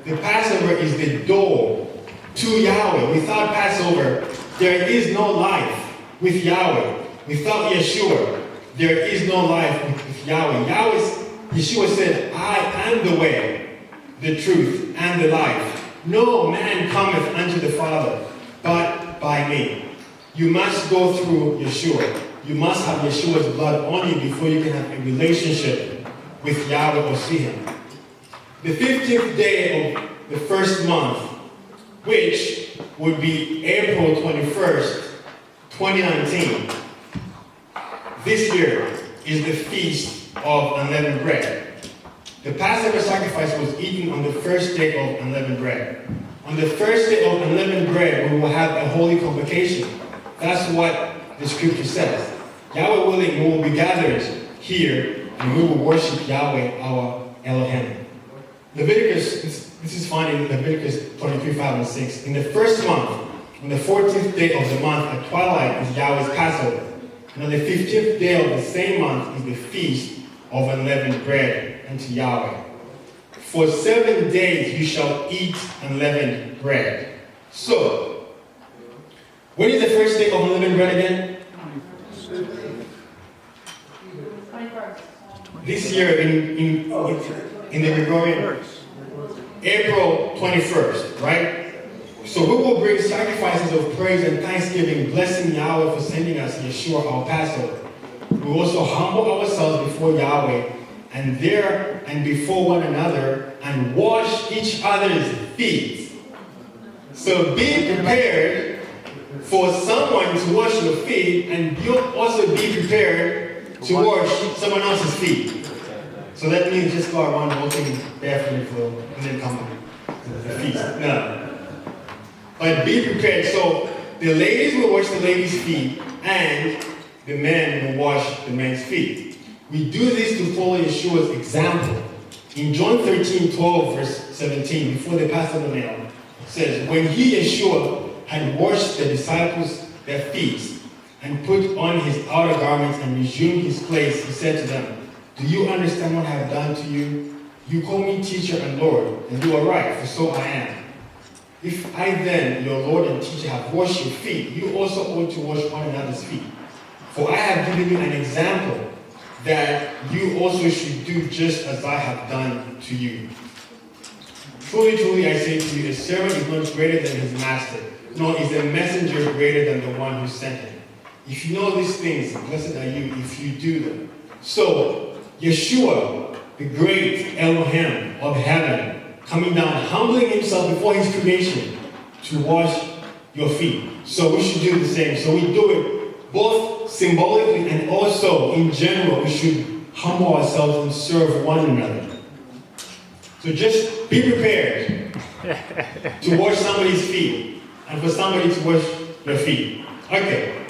Speaker 1: The Passover is the door to Yahweh. Without Passover, there is no life with Yahweh. Without Yahshua, there is no life with Yahweh. Yahshua said, I am the way, the truth, and the life. No man cometh unto the Father but by me. You must go through Yahshua. You must have Yeshua's blood on you before you can have a relationship with Yahweh or see him. The 15th day of the first month, which would be April 21st, 2019, this year is the Feast of Unleavened Bread. The Passover sacrifice was eaten on the first day of unleavened bread. On the first day of unleavened bread, we will have a holy convocation. That's what the scripture says. Yahweh willing, we will be gathered here and we will worship Yahweh, our Elohim. Leviticus, this is found in Leviticus 23, 5, and 6. In the first month, on the 14th day of the month at twilight is Yahweh's Passover. And on the 15th day of the same month is the Feast of Unleavened Bread unto Yahweh. For 7 days you shall eat unleavened bread. So, when is the first day of unleavened bread again? This year in the Gregorian, April 21st, right? So we will bring sacrifices of praise and thanksgiving, blessing Yahweh for sending us Yahshua, our Passover. We will also humble ourselves before Yahweh and there and before one another and wash each other's feet. So be prepared for someone to wash your feet, and you'll also be prepared to wash someone else's feet. So that means just go around walking barefoot and then come to the feast. No. But be prepared. So the ladies will wash the ladies' feet, and the men will wash the men's feet. We do this to follow Yeshua's example. In John 13:12, verse 17, before the Passover meal, it says, when he, Yeshua, had washed the disciples their feet and put on his outer garments and resumed his place, he said to them, do you understand what I have done to you? You call me teacher and Lord, and you are right, for so I am. If I then, your Lord and teacher, have washed your feet, you also ought to wash one another's feet. For I have given you an example that you also should do just as I have done to you. Truly, truly, I say to you, a servant is not greater than his master, nor is a messenger greater than the one who sent him. If you know these things, blessed are you if you do them. So, Yeshua, the great Elohim of heaven, coming down, humbling himself before his creation to wash your feet. So we should do the same. So we do it both symbolically and also in general. We should humble ourselves and serve one another. So just be prepared to wash somebody's feet and for somebody to wash your feet. Okay.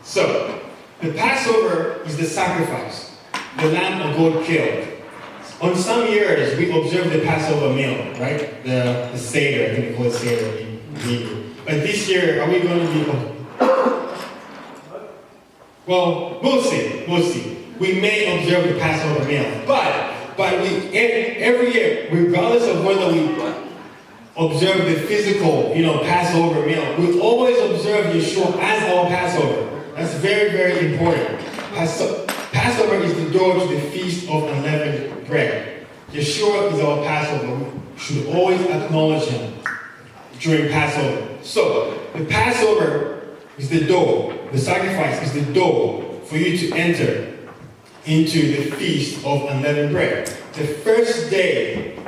Speaker 1: So the Passover is the sacrifice, the lamb or goat killed. On some years, we observe the Passover meal, right? The Seder, I think we call it Seder in Hebrew. But this year, are we going to be... Well, we'll see. We may observe the Passover meal. But But every year, regardless of whether we observe the physical, Passover meal, we always observe Yahshua as our Passover. That's very, very important. Passover is the door to the Feast of Unleavened Bread. Yahshua is our Passover. We should always acknowledge him during Passover. So, the Passover is the door. The sacrifice is the door for you to enter into the Feast of Unleavened Bread. The first day,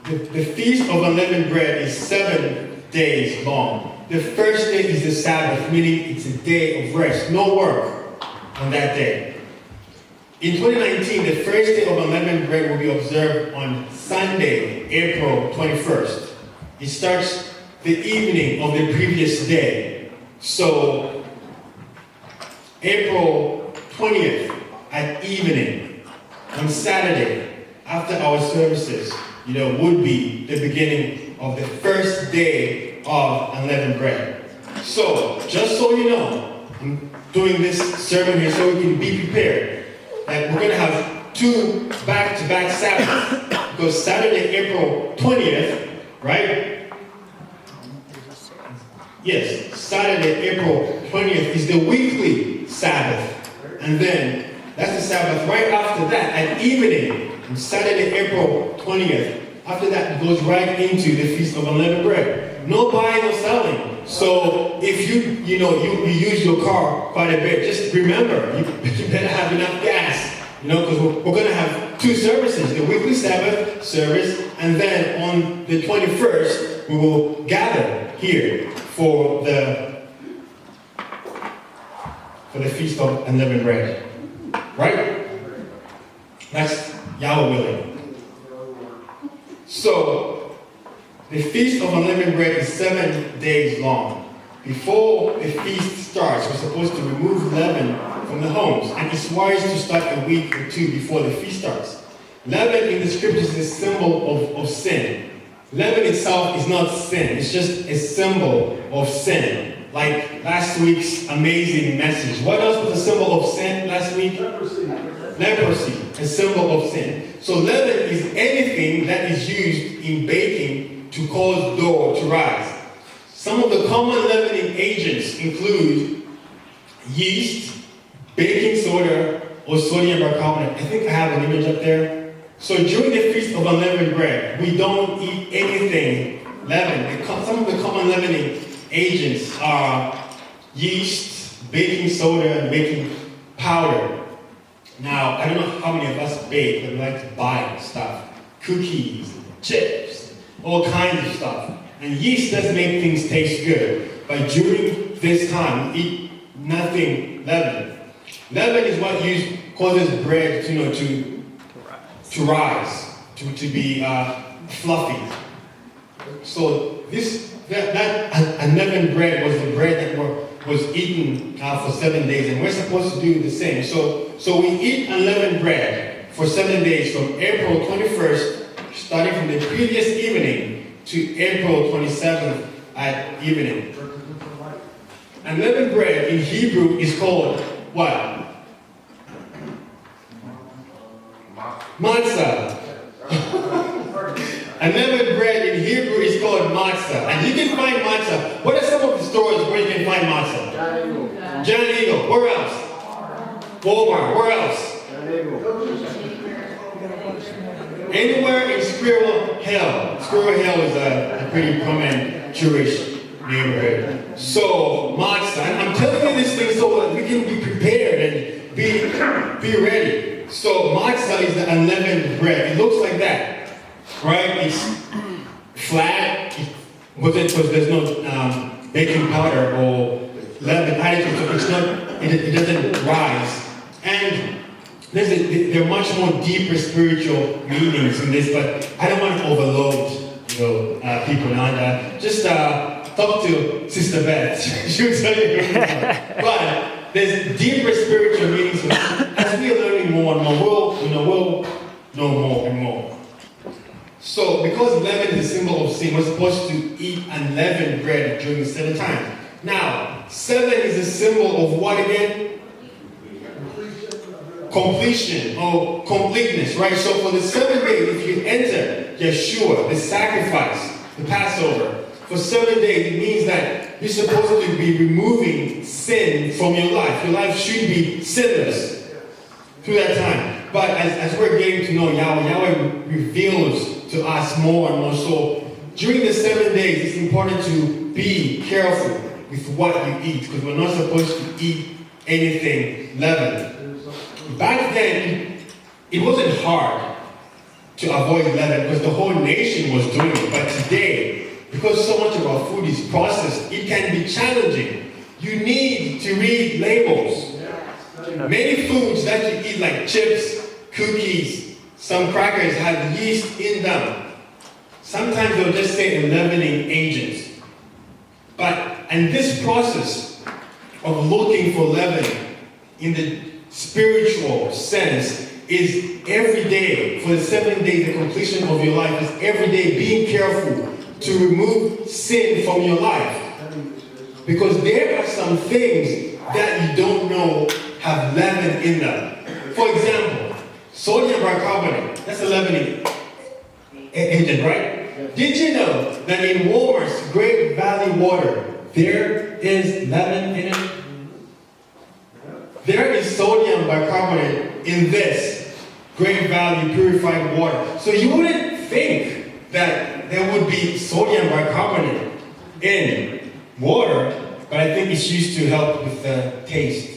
Speaker 1: the Feast of Unleavened Bread is 7 days long. The first day is the Sabbath, meaning it's a day of rest. No work on that day. In 2019, the first day of Unleavened Bread will be observed on Sunday, April 21st. It starts the evening of the previous day. So, April 20th at evening, on Saturday, after our services, would be the beginning of the first day of Unleavened Bread. So, just so you know, I'm doing this sermon here so we can be prepared. That we're going to have 2 back-to-back Sabbaths. Because Saturday, April 20th, right? Yes, Saturday, April 20th is the weekly Sabbath. And then, that's the Sabbath right after that, at evening, on Saturday, April 20th. After that, it goes right into the Feast of Unleavened Bread. No buying or selling. So if you use your car quite a bit, just remember, you better have enough gas, because we're going to have 2 services, the weekly Sabbath service, and then on the 21st, we will gather here for the Feast of Unleavened Bread. Right? That's Yahweh willing. So, the Feast of Unleavened Bread is 7 days long. Before the feast starts, we're supposed to remove leaven from the homes. And it's wise to start a week or 2 before the feast starts. Leaven in the scriptures is a symbol of sin. Leaven itself is not sin. It's just a symbol of sin. Like last week's amazing message. What else was a symbol of sin last week? Leprosy, a symbol of sin. So leaven is anything that is used in baking to cause dough to rise. Some of the common leavening agents include yeast, baking soda, or sodium bicarbonate. I think I have an image up there. So during the Feast of Unleavened Bread, we don't eat anything leavened. Some of the common leavening agents are yeast, baking soda, and baking powder. Now, I don't know how many of us bake, but we like to buy stuff. Cookies, chips, all kinds of stuff. And yeast does make things taste good. But during this time, we eat nothing leavened. Leaven is what causes bread to rise, to be fluffy. So that unleavened bread was the bread that was eaten for 7 days, and we're supposed to do the same. So we eat unleavened bread for 7 days from April 21st, starting from the previous evening, to April 27th at evening. Unleavened bread in Hebrew is called what? Matzah. Unleavened bread in Hebrew is called matzah. And you can find matzah. What are some of the stores where you can find matzah? John Eagle. Where else? Walmart. Where else? Anywhere in Squirrel Hill. Squirrel Hill is a pretty prominent Jewish neighborhood. So, matzah. And I'm telling you this thing so that we can be prepared and be ready. So, matzah is the unleavened bread. It looks like that. Right? It's flat. Because there's no baking powder or leaven additive, so it doesn't rise. And there are much more deeper spiritual meanings in this, but I don't want to overload people now. Just talk to Sister Beth. She'll tell you. But there's deeper spiritual meanings. As we are learning more and more, we'll know more and more. So, because leaven is a symbol of sin, we're supposed to eat unleavened bread during the 7 times. Now, 7 is a symbol of what again? completion or completeness, right? So for the 7 days, if you enter Yahshua, the sacrifice, the Passover, for 7 days, it means that you're supposed to be removing sin from your life. Your life should be sinless through that time. But as we're getting to know Yahweh, Yahweh reveals to us more and more. So during the 7 days, it's important to be careful with what you eat, because we're not supposed to eat anything leavened. Back then, it wasn't hard to avoid leaven because the whole nation was doing it. But today, because so much of our food is processed, it can be challenging. You need to read labels. Many foods that you eat, like chips, cookies, some crackers, have yeast in them. Sometimes they'll just say leavening agents. And this process of looking for leaven in the spiritual sense is every day. For the 7 days, the completion of your life is every day being careful to remove sin from your life. Because there are some things that you don't know have leaven in them. For example, sodium bicarbonate, that's a leavening agent, right? Did you know that in Walmart's Great Valley water, there is leaven in it? There is sodium bicarbonate in this Great Valley purified water. So you wouldn't think that there would be sodium bicarbonate in water, but I think it's used to help with the taste.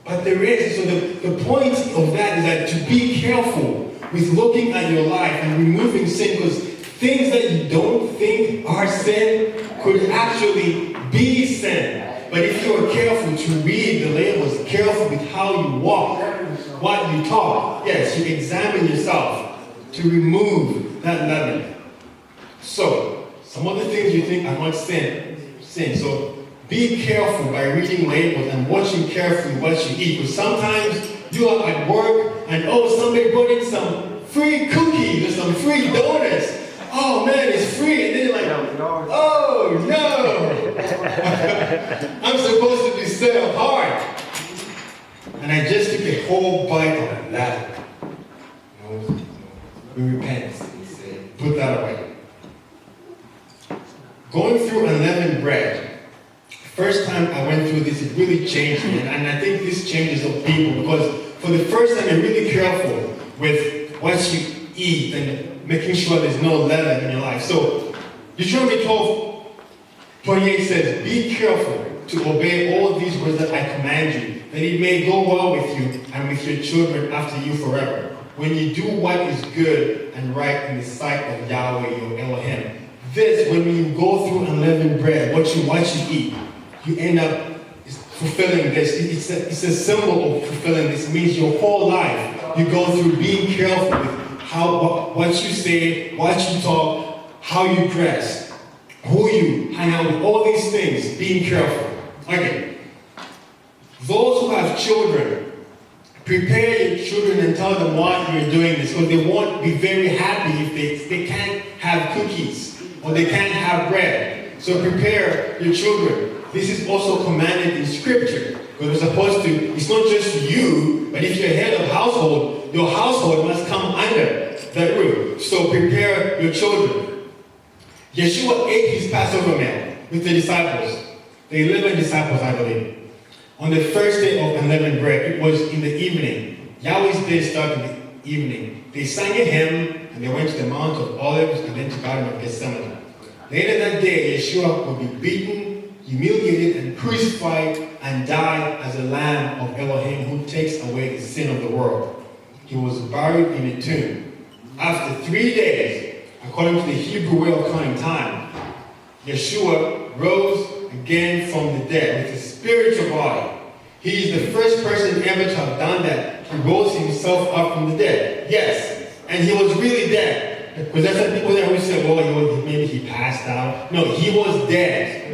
Speaker 1: But there is. So the point of that is that to be careful with looking at your life and removing sin, because things that you don't think are sin could actually be sin. But if you are careful to read the labels, careful with how you walk, what you talk, yes, you examine yourself to remove that leaven. So, some of the things you think are not sin. So, be careful by reading labels and watching carefully what you eat. Because sometimes you are at work and somebody brought in some free cookies or some free donuts. Oh man, it's free. And then you're like, oh no. I'm supposed to be set apart. And I just took a whole bite of that. No. We repent. Put that away. Going through unleavened bread. First time I went through this, it really changed me. And I think this changes of people, because for the first time, you're really careful with what you eat and making sure there's no leaven in your life. So Deuteronomy 12:28 says, be careful to obey all these words that I command you, that it may go well with you and with your children after you forever, when you do what is good and right in the sight of Yahweh your Elohim. This, when you go through unleavened bread, what you eat, you end up fulfilling this. It's a symbol of fulfilling this. It means your whole life you go through being careful with what you say, what you talk, how you dress, who you hang out with, all these things, being careful. Okay. Those who have children, prepare your children and tell them why you're doing this, because they won't be very happy if they can't have cookies or they can't have bread. So prepare your children. This is also commanded in Scripture, because we're supposed to, it's not just you, but if you're head of household, your household must come under that roof. So prepare your children. Yahshua ate his Passover meal with the disciples. The 11 disciples, I believe. On the first day of unleavened bread, it was in the evening. Yahweh's day started in the evening. They sang a hymn, and they went to the Mount of Olives and then to the Garden of Gethsemane. Later that day, Yahshua would be beaten, humiliated, and crucified, and died as a lamb of Elohim who takes away the sin of the world. He was buried in a tomb. After 3 days, according to the Hebrew way of counting time, Yahshua rose again from the dead with a spiritual body. He is the first person ever to have done that. He rose himself up from the dead. Yes, and he was really dead. Because there's some people that will say, well, maybe he passed out. No, he was dead.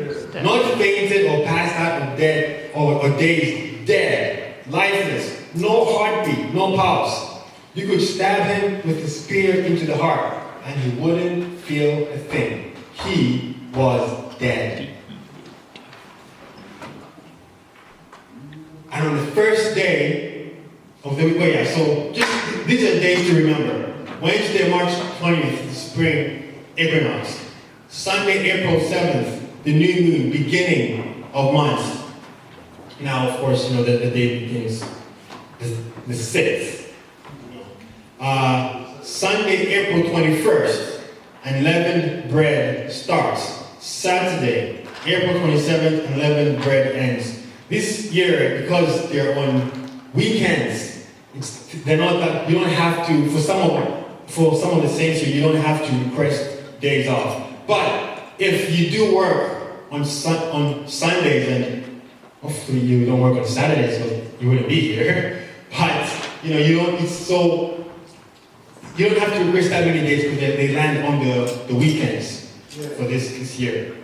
Speaker 1: Not fainted or passed out or dead or dazed. Dead. Lifeless. No heartbeat. No pulse. You could stab him with a spear into the heart and he wouldn't feel a thing. He was dead. And on the first day of the week. Oh yeah, so just these are days to remember. Wednesday, March 20th, the spring equinox. Sunday, April 7th, the new moon, beginning of months. Now, of course, you know that the day begins the 6th. Sunday, April 21st, unleavened bread starts. Saturday, April 27th, unleavened bread ends. This year, because they're on weekends, they're not that you don't have to. For some of the saints here, you don't have to request days off. But if you do work on Sundays, and hopefully you don't work on Saturdays, so you wouldn't be here. But you know you don't. You don't have to request that many days because they land on the weekends for this year.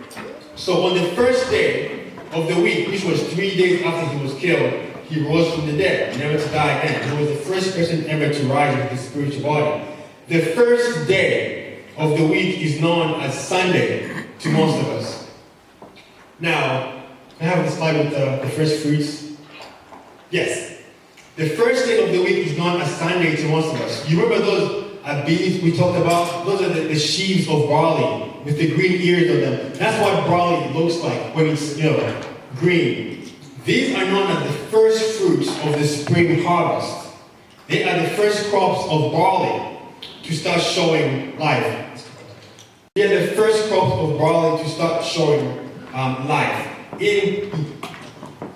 Speaker 1: So on the first day of the week, which was 3 days after he was killed, he rose from the dead, never to die again. He was the first person ever to rise with his spiritual body. The first day of the week is known as Sunday to most of us. Now, I have the slide with the first fruits. Yes. The first day of the week is known as Sunday to most of us. You remember those beans we talked about? Those are the sheaves of barley with the green ears on them. That's what barley looks like when it's, green. These are known as the first fruits of the spring harvest. They are the first crops of barley to start showing life. They are the first crops of barley to start showing life. In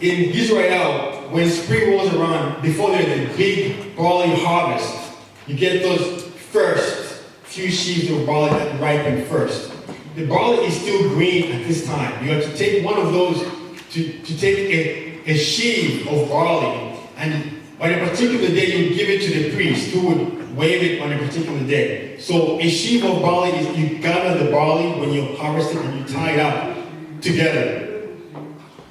Speaker 1: Israel, when spring rolls around, before there's a big barley harvest, you get those first few sheaves of barley that ripen first. The barley is still green at this time. You have to take one of those to take a sheaf of barley, and on a particular day you give it to the priest who would wave it on a particular day. So a sheaf of barley is you gather the barley when you harvest it and you tie it up together.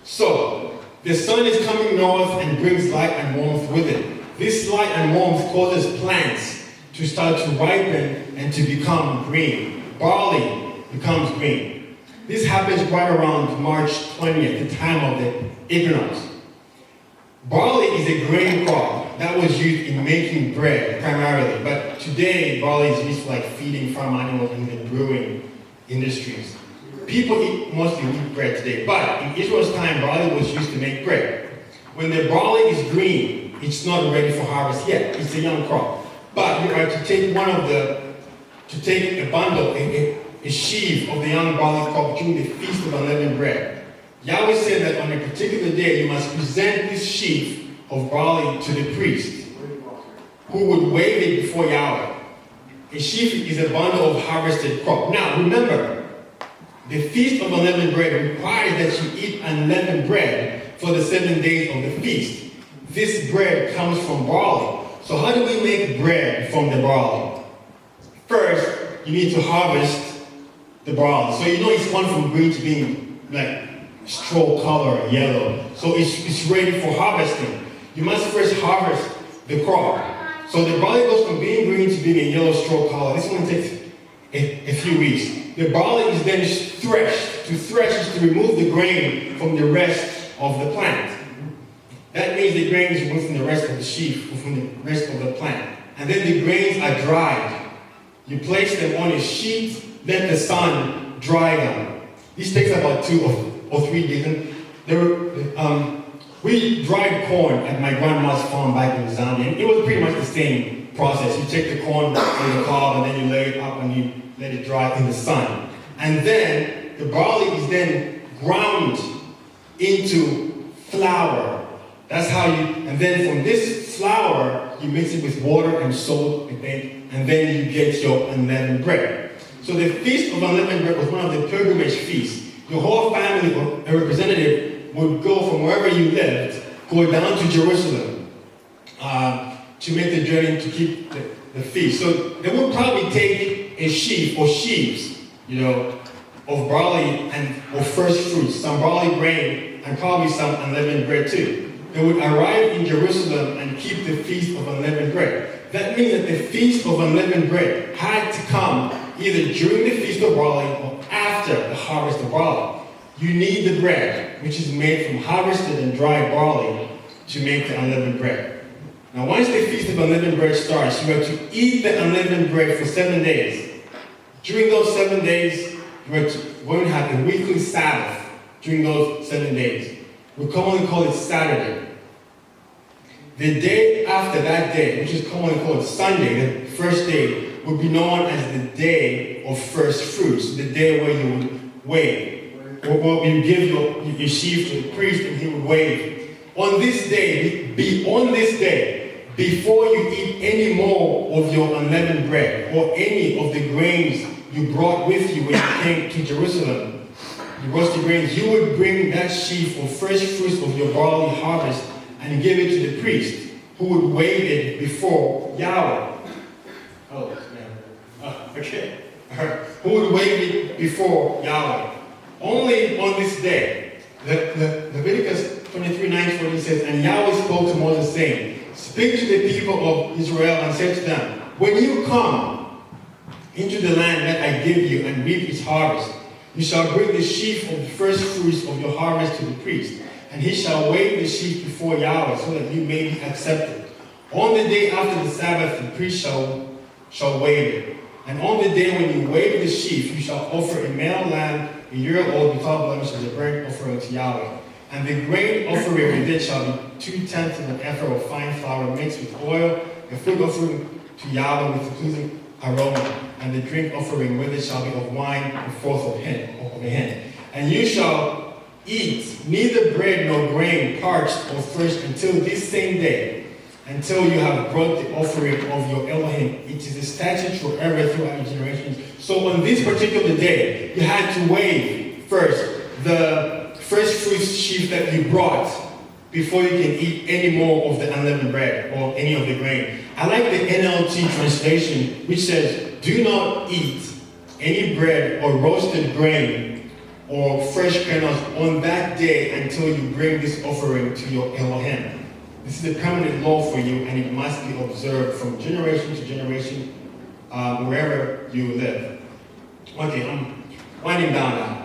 Speaker 1: So the sun is coming north and brings light and warmth with it. This light and warmth causes plants to start to ripen and to become green. Barley becomes green. This happens right around March 20th, the time of the equinox. Barley is a grain crop that was used in making bread primarily, but today barley is used for like feeding farm animals and the brewing industries. People eat mostly wheat bread today, but in Israel's time, barley was used to make bread. When the barley is green, it's not ready for harvest yet. It's a young crop. But you are to take a bundle, a sheaf of the young barley crop during the Feast of Unleavened Bread. Yahweh said that on a particular day, you must present this sheaf of barley to the priest, who would wave it before Yahweh. A sheaf is a bundle of harvested crop. Now, remember, the Feast of Unleavened Bread requires that you eat unleavened bread for the 7 days of the feast. This bread comes from barley. So how do we make bread from the barley? First, you need to harvest the barley. So it's gone from green to being like straw color, yellow. So it's ready for harvesting. You must first harvest the crop. So the barley goes from being green to being a yellow straw color. This one takes a few weeks. The barley is then threshed. To thresh is to remove the grain from the rest of the plant. That means the grain is removed from the rest of the sheaf, or from the rest of the plant. And then the grains are dried. You place them on a sheet, let the sun dry them. This takes about 2 or 3 days. We dried corn at my grandma's farm back in Zambia. And it was pretty much the same process. You take the corn from the cob and then you lay it up and you let it dry in the sun. And then the barley is then ground into flour. That's how and then from this flour, you mix it with water and salt, and then you get your unleavened bread. So the Feast of Unleavened Bread was one of the pilgrimage feasts. Your whole family, or a representative, would go from wherever you lived, go down to Jerusalem to make the journey to keep the feast. So they would probably take a sheaf or sheaves, of barley or first fruits, some barley grain, and probably some unleavened bread too. They would arrive in Jerusalem and keep the Feast of Unleavened Bread. That means that the Feast of Unleavened Bread had to come either during the Feast of Barley or after the harvest of barley. You need the bread, which is made from harvested and dried barley, to make the unleavened bread. Now, once the Feast of Unleavened Bread starts, you are to eat the unleavened bread for 7 days. During those 7 days, you are going to have a weekly Sabbath during those 7 days. We commonly call it Saturday. The day after that day, which is commonly called Sunday, the first day, would be known as the day of first fruits, the day where you would wave, or you give your sheaf to the priest and he would wave. On this day, before you eat any more of your unleavened bread or any of the grains you brought with you when you came to Jerusalem, the roasted grains, you would bring that sheaf of first fruits of your barley harvest and give it to the priest, who would wave it before Yahweh. Oh, okay. Who would wave it before Yahweh. Only on this day, Leviticus 23:9-40 says, and Yahweh spoke to Moses, saying, speak to the people of Israel and say to them, when you come into the land that I give you and reap its harvest, you shall bring the sheaf of the first fruits of your harvest to the priest, and he shall wave the sheaf before Yahweh, so that you may be accepted. On the day after the Sabbath, the priest shall wave it. And on the day when you wave the sheaf, you shall offer a male lamb, a year-old without blemish, as a burnt offering to Yahweh. And the grain offering with it shall be 2/10 of an ephah of fine flour mixed with oil, a food offering to Yahweh with a pleasing aroma. And the drink offering with it shall be of wine, 1/4 of a hin. And you shall eat neither bread nor grain, parched or fresh, until this same day, until you have brought the offering of your Elohim. It is a statute forever throughout your generations. So on this particular day, you had to wave first the first fruits sheaf that you brought before you can eat any more of the unleavened bread or any of the grain. I like the NLT translation, which says, do not eat any bread or roasted grain or fresh kernels on that day until you bring this offering to your Elohim. This is a permanent law for you, and it must be observed from generation to generation, wherever you live. Okay, I'm winding down now.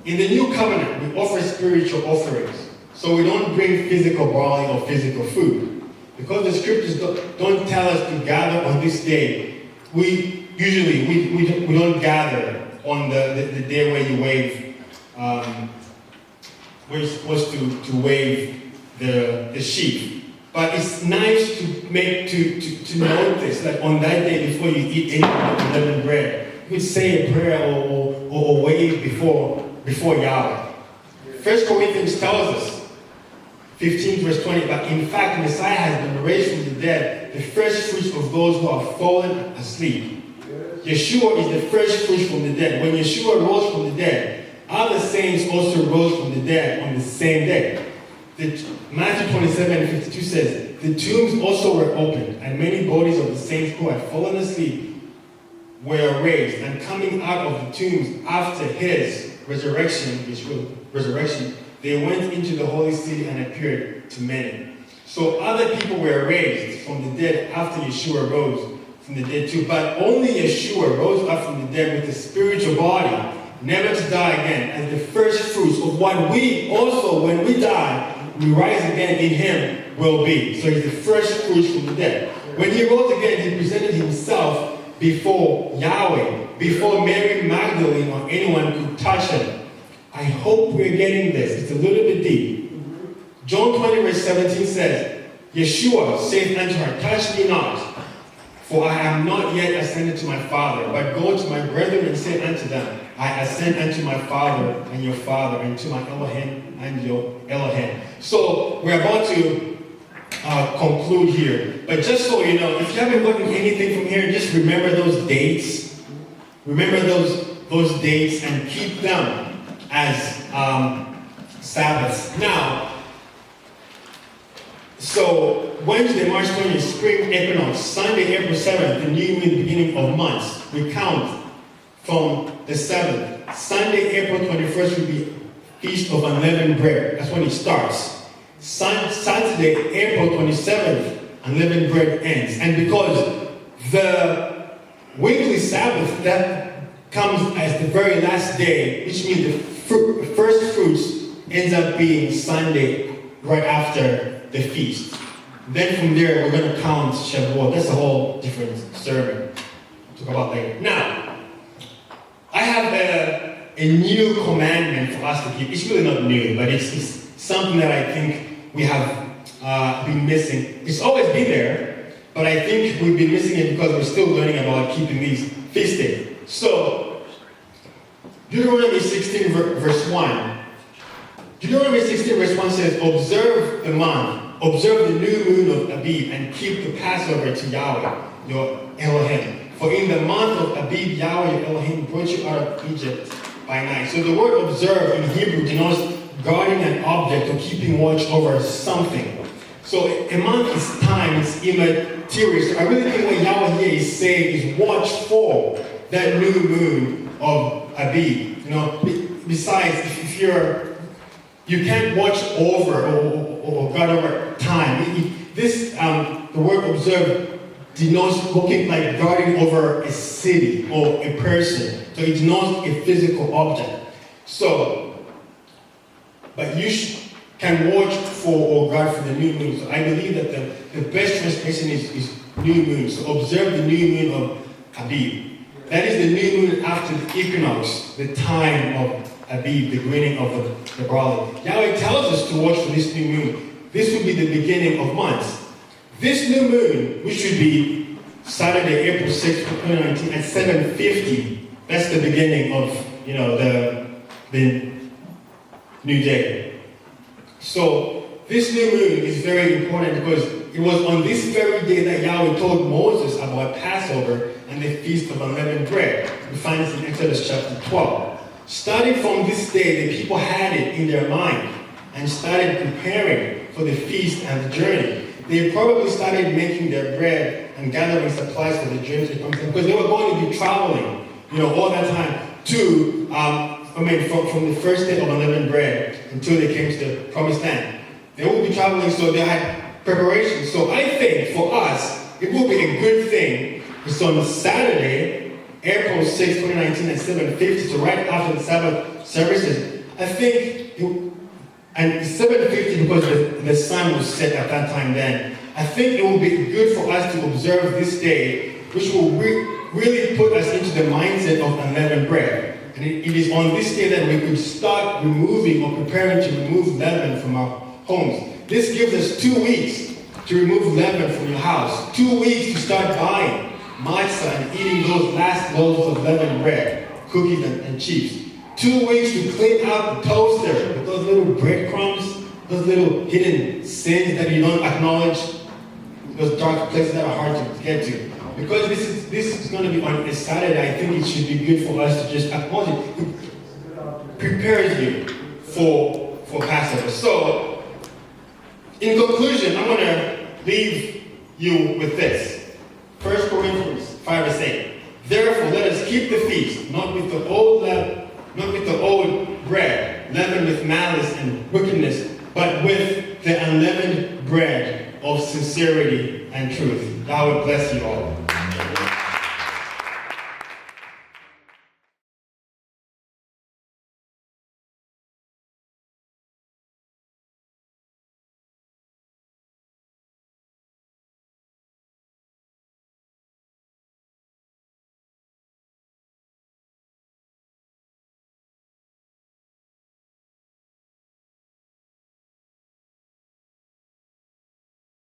Speaker 1: In the new covenant, we offer spiritual offerings. So we don't bring physical barley or physical food. Because the scriptures don't tell us to gather on this day, we don't gather on the day where you wave. We're supposed to wave the sheaf. But it's nice to notice that on that day before you eat any unleavened bread, you could say a prayer or wave before Yahweh. 1 Corinthians tells us, 15 verse 20, but in fact Messiah has been raised from the dead, the first fruits of those who have fallen asleep. Yahshua is the first fruits from the dead. When Yahshua rose from the dead, other saints also rose from the dead on the same day. Matthew 27:52 says, the tombs also were opened, and many bodies of the saints who had fallen asleep were raised, and coming out of the tombs after his resurrection, they went into the holy city and appeared to many. So other people were raised from the dead after Yahshua rose from the dead too. But only Yahshua rose up from the dead with a spiritual body, never to die again, as the first fruits of what we also, when we die, we rise again in him will be. So he's the first fruits from the dead. When he rose again, he presented himself before Yahweh, before Mary Magdalene or anyone could touch him. I hope we're getting this. It's a little bit deep. John 20 verse 17 says, Yahshua saith unto her, touch me not, for I am not yet ascended to my Father, but go to my brethren and say unto them, I ascend unto my Father and your Father, and to my Elohim and your Elohim. So we're about to conclude here. But just so you know, if you haven't gotten anything from here, just remember those dates. Remember those dates and keep them as Sabbaths. Now, so Wednesday, March 20th, spring equinox, Sunday, April 7th, the new moon, beginning of months. We count from the 7th. Sunday, April 21st will be Feast of Unleavened Bread. That's when it starts. Saturday, April 27th, Unleavened Bread ends. And because the weekly Sabbath, that comes as the very last day, which means the first fruits ends up being Sunday, right after the feast. Then from there, we're going to count Shavuot. That's a whole different sermon to talk about later. Now, I have a new commandment for us to keep. It's really not new, but it's something that I think we have been missing. It's always been there, but I think we've been missing it because we're still learning about keeping these feast days. So, Deuteronomy 16 verse 1. Deuteronomy 16 verse 1 says, observe the month, observe the new moon of Abib, and keep the Passover to Yahweh, your Elohim. For in the month of Abib, Yahweh, your Elohim, brought you out of Egypt by night. So the word observe in Hebrew denotes guarding an object or keeping watch over something. So a month is time, it's immaterial. So I really think what Yahweh here is saying is watch for that new moon of Abib. You know, besides, if you can't watch over or guard over time. The word observe denotes looking like guarding over a city or a person. So it denotes a physical object. So, but you can watch for or guard for the new moon. So I believe that the best translation is new moon. So observe the new moon of Abib. That is the new moon after the equinox, the time of Abib, the greening of the barley. Yahweh tells us to watch for this new moon. This will be the beginning of months. This new moon, which should be Saturday, April 6th, 2019 at 7:50. That's the beginning of, the new day. So this new moon is very important because it was on this very day that Yahweh told Moses about Passover and the Feast of Unleavened Bread. We find this in Exodus chapter 12. Starting from this day, the people had it in their mind and started preparing for the feast and the journey. They probably started making their bread and gathering supplies for the journey to come because they were going to be traveling, all that time from the first day of unleavened bread until they came to the promised land. They would be traveling, so they had preparation. So I think for us, it would be a good thing. It's on Saturday, April 6, 2019 at 7:50, so right after the Sabbath services. I think, and it's 7:50 because the sun was set at that time then. I think it will be good for us to observe this day, which will really put us into the mindset of unleavened bread. And it is on this day that we could start removing or preparing to remove leaven from our homes. This gives us 2 weeks to remove leaven from your house. 2 weeks to start buying matzah and eating those last loaves of leavened bread, cookies and chips. 2 weeks to clean out the toaster with those little breadcrumbs, those little hidden sins that you don't acknowledge, those dark places that are hard to get to. Because this is going to be on a Saturday, I think it should be good for us to just acknowledge it. It prepares you for Passover. So, in conclusion, I'm going to leave you with this. 1 Corinthians 5 verse 8. Therefore, let us keep the feast, not with the old bread, leavened with malice and wickedness, but with the unleavened bread of sincerity and truth. God will bless you all.